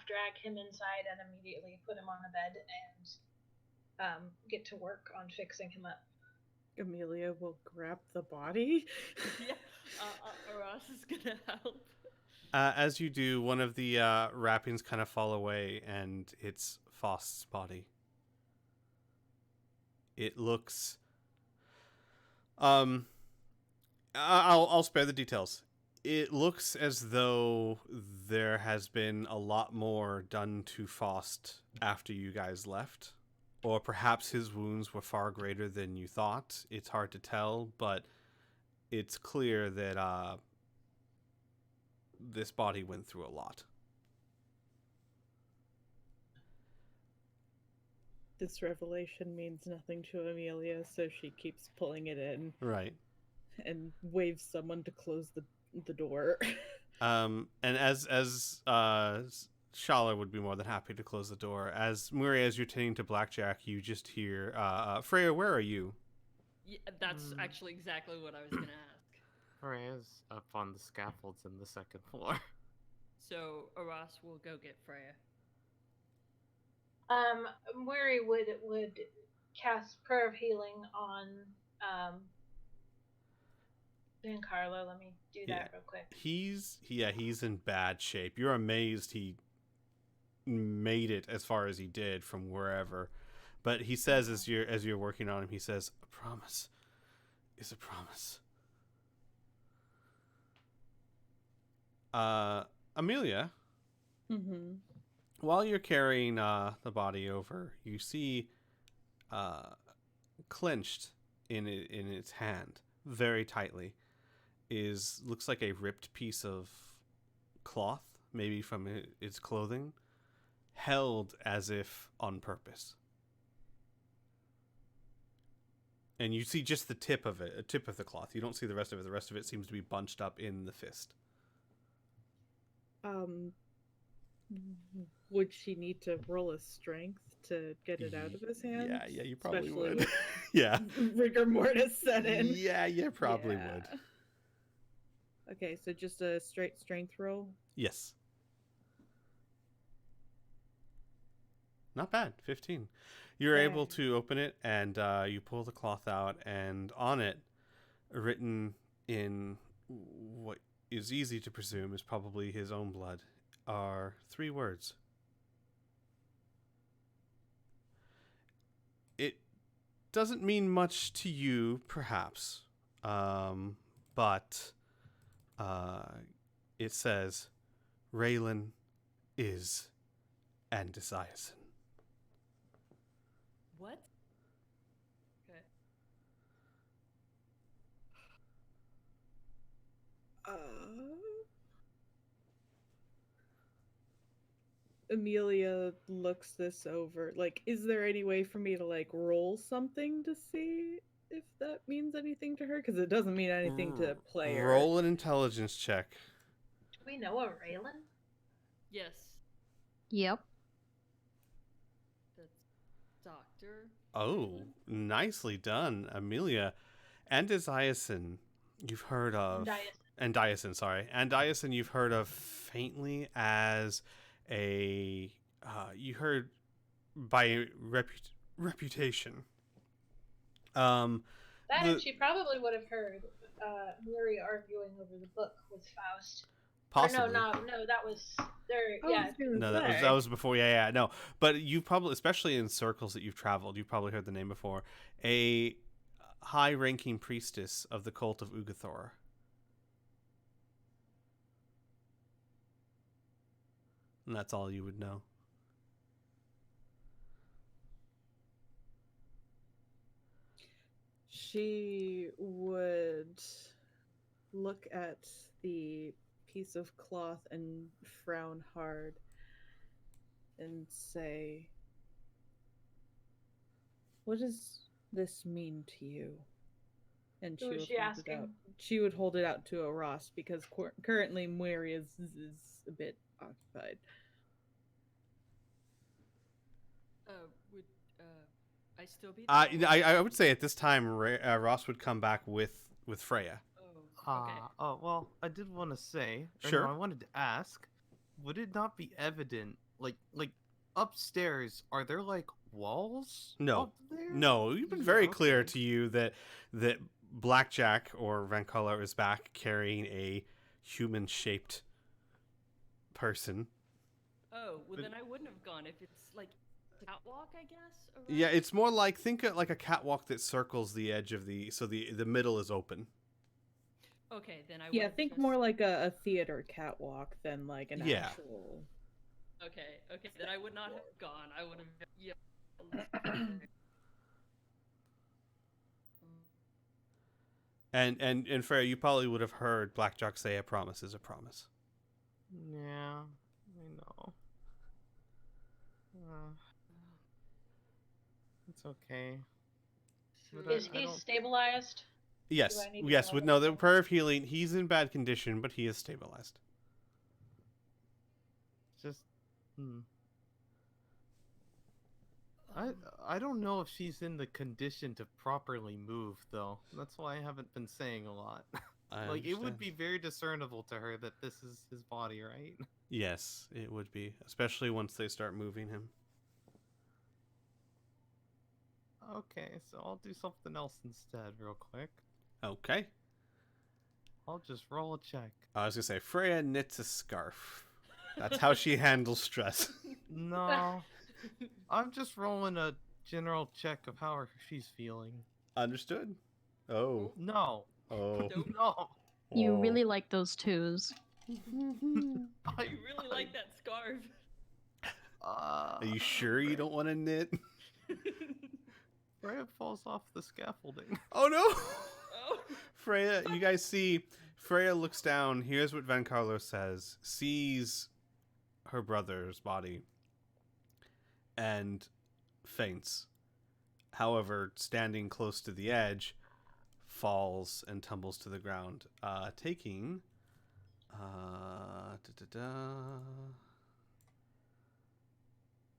drag him inside and immediately put him on a bed and get to work on fixing him up. Amelia will grab the body. Yeah, Aras is gonna help. As you do, one of the wrappings kind of fall away, and it's Faust's body. It looks... I'll spare the details. It looks as though there has been a lot more done to Faust after you guys left. Or perhaps his wounds were far greater than you thought. It's hard to tell, but it's clear that this body went through a lot. This revelation means nothing to Amelia, so she keeps pulling it in Right. and waves someone to close the door. And as Shala would be more than happy to close the door. As Muri, as you're tending to Blackjack, you just hear, Freya, where are you? Yeah, that's actually exactly what I was gonna ask. Rhea's up on the scaffolds in the 2nd floor. So Aras will go get Freya. Mary would cast Prayer of Healing on Van Carlo. Let me do that real quick. He's in bad shape. You're amazed he made it as far as he did from wherever. But he says as you're working on him, he says, a promise is a promise. Amelia, Mm-hmm. while you're carrying the body over, you see clenched in its hand very tightly looks like a ripped piece of cloth, maybe from its clothing, held as if on purpose. And you see just the tip of it, a tip of the cloth. You don't see the rest of it. The rest of it seems to be bunched up in the fist. Would she need to roll a strength to get it out of his hand? Yeah, you probably Especially would. with Yeah. rigor mortis set in. Yeah, you probably would. Okay, so just a straight strength roll? Yes. Not bad. 15. You're able to open it, and you pull the cloth out, and on it, written in what is easy to presume is probably his own blood, are 3 words. It doesn't mean much to you, perhaps, but it says, Raylan is Andesiasin. What? Okay. Amelia looks this over. Like, is there any way for me to like roll something to see if that means anything to her? Because it doesn't mean anything to player. Roll an intelligence check. Do we know a Raylan? Yes. Yep. That's Doctor. Oh, nicely done, Amelia. Andesiasin, you've heard of. Andesiasin, sorry. Andesiasin, you've heard of faintly as a. You heard by reputation. She probably would have heard Miri arguing over the book with Faust. Possibly. Or no, that was there. Oh, Yeah, No, that was before. Yeah, no. But you've probably, especially in circles that you've traveled, you've probably heard the name before. A high-ranking priestess of the cult of Ugathor. And that's all you would know. She would look at the piece of cloth and frown hard and say, "What does this mean to you?" And Who is would she hold it asking? out. She would hold it out to Ross because currently Muiri is a bit occupied. Would I still be there? I would say at this time Ross would come back with Freya. Oh, okay. Oh, well, I did want to say, or Sure. no, I wanted to ask, would it not be evident, like upstairs, are there like walls? No. Up there? No, you've been very clear Okay. to you that Blackjack or Van Color is back carrying a human-shaped person. Oh, well But- then I wouldn't have gone if it's like catwalk, I guess. Around? Yeah, it's more like, think of like a catwalk that circles the edge of so the middle is open. Okay, then I Yeah, would've think just... more like a theater catwalk than like an Yeah. actual. Okay, then I would not have gone. I would have. Yeah. And Freya, you probably would have heard Blackjack say a promise is a promise. Yeah, I know. It's okay. But Is I he don't- stabilized? Yes, Do I need to yes. roll With that no, the down? prayer of healing, he's in bad condition, but he is stabilized. Just, I don't know if she's in the condition to properly move, though. That's why I haven't been saying a lot. I Like, it would understand. be very discernible to her that this is his body, right? Yes, it would be, especially once they start moving him. Okay, so I'll do something else instead, real quick. Okay. I'll just roll a check. I was gonna say Freya knits a scarf. That's how she handles stress. No, I'm just rolling a general check of how she's feeling. Understood. Oh. No, Oh. no. You really like those twos. I You really like that scarf. Are you sure you don't want to knit? Freya falls off the scaffolding. Oh no! Oh. Freya, you guys see, Freya looks down, hears what Van Carlos says, sees her brother's body, and faints. However, standing close to the edge, falls and tumbles to the ground, taking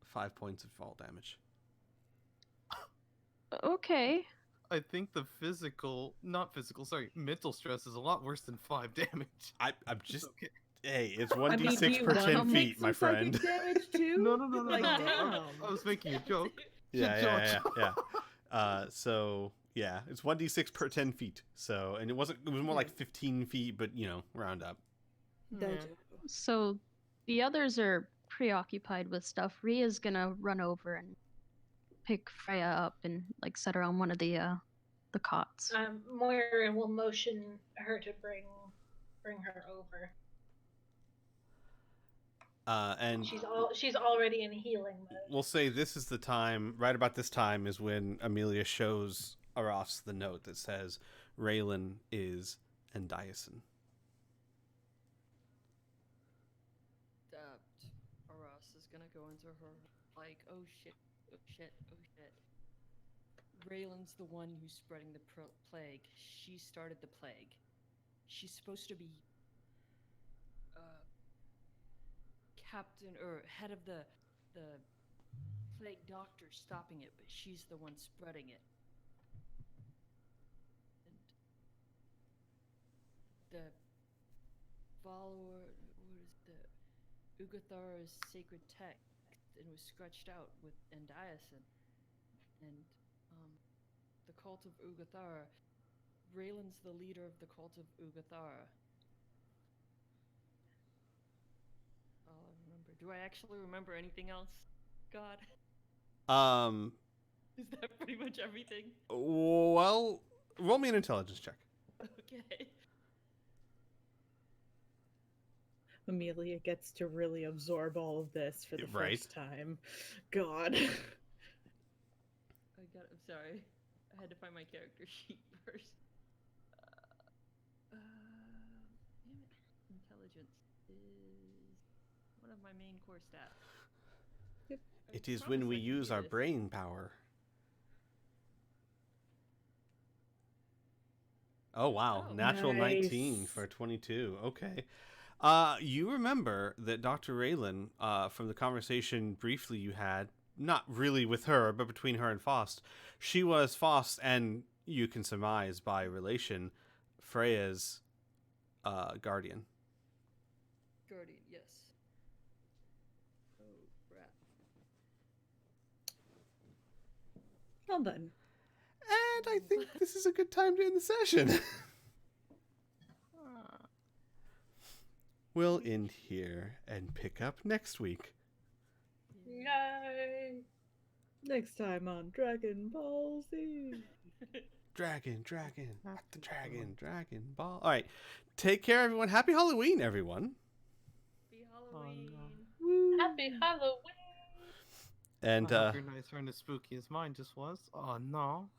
5 points of fall damage. Okay. I think the mental stress is a lot worse than 5 damage. I'm It's just, okay. hey, it's I mean, do 1d6 you per wanna 10 make feet, my some psychic friend. damage too? No. Like, damn. I was making a joke. Yeah. So yeah, it's 1d6 per 10 feet. So, and it was more like 15 feet, but round up. Yeah. So the others are preoccupied with stuff. Rhea's gonna run over and pick Freya up and like set her on one of the cots. Moira will motion her to bring her over. And She's already in healing mode. we'll say this is the time, right about this time, is when Amelia shows Aras the note that says Raylan is Endiason. Aras is gonna go into her like, oh shit, oh shit, oh shit. Raylan's the one who's spreading the plague. She started the plague. She's supposed to be captain or head of the plague doctor stopping it, but she's the one spreading it. And the follower, what is the Ugathar's sacred text, and was scratched out with Endiason. And the cult of Ugathara, Raylan's the leader of the cult of Ugathara. All I remember. Do I actually remember anything else? God. Is that pretty much everything? Well, roll me an intelligence check. Okay. Amelia gets to really absorb all of this for the Right. first time. God. I'm sorry. I had to find my character sheet first. Damn it. Intelligence is one of my main core stats. Yep. I It is promise when I we can use do our this. brain power. Oh, wow. Oh. Natural 19 Nice. for 22. Okay. You remember that Dr. Raylan, from the conversation briefly you had, not really with her, but between her and Faust, she was Faust, and you can surmise by relation, Freya's guardian. Guardian, yes. Oh, crap. Well done. And I think this is a good time to end the session. We'll end here and pick up next week. Yay! Next time on Dragon Ball Z. Dragon, not the Dragon Ball. All right. Take care, everyone. Happy Halloween, everyone. Happy Halloween. Woo. Happy Halloween! And I hope your nights aren't as spooky as mine just was. Oh no.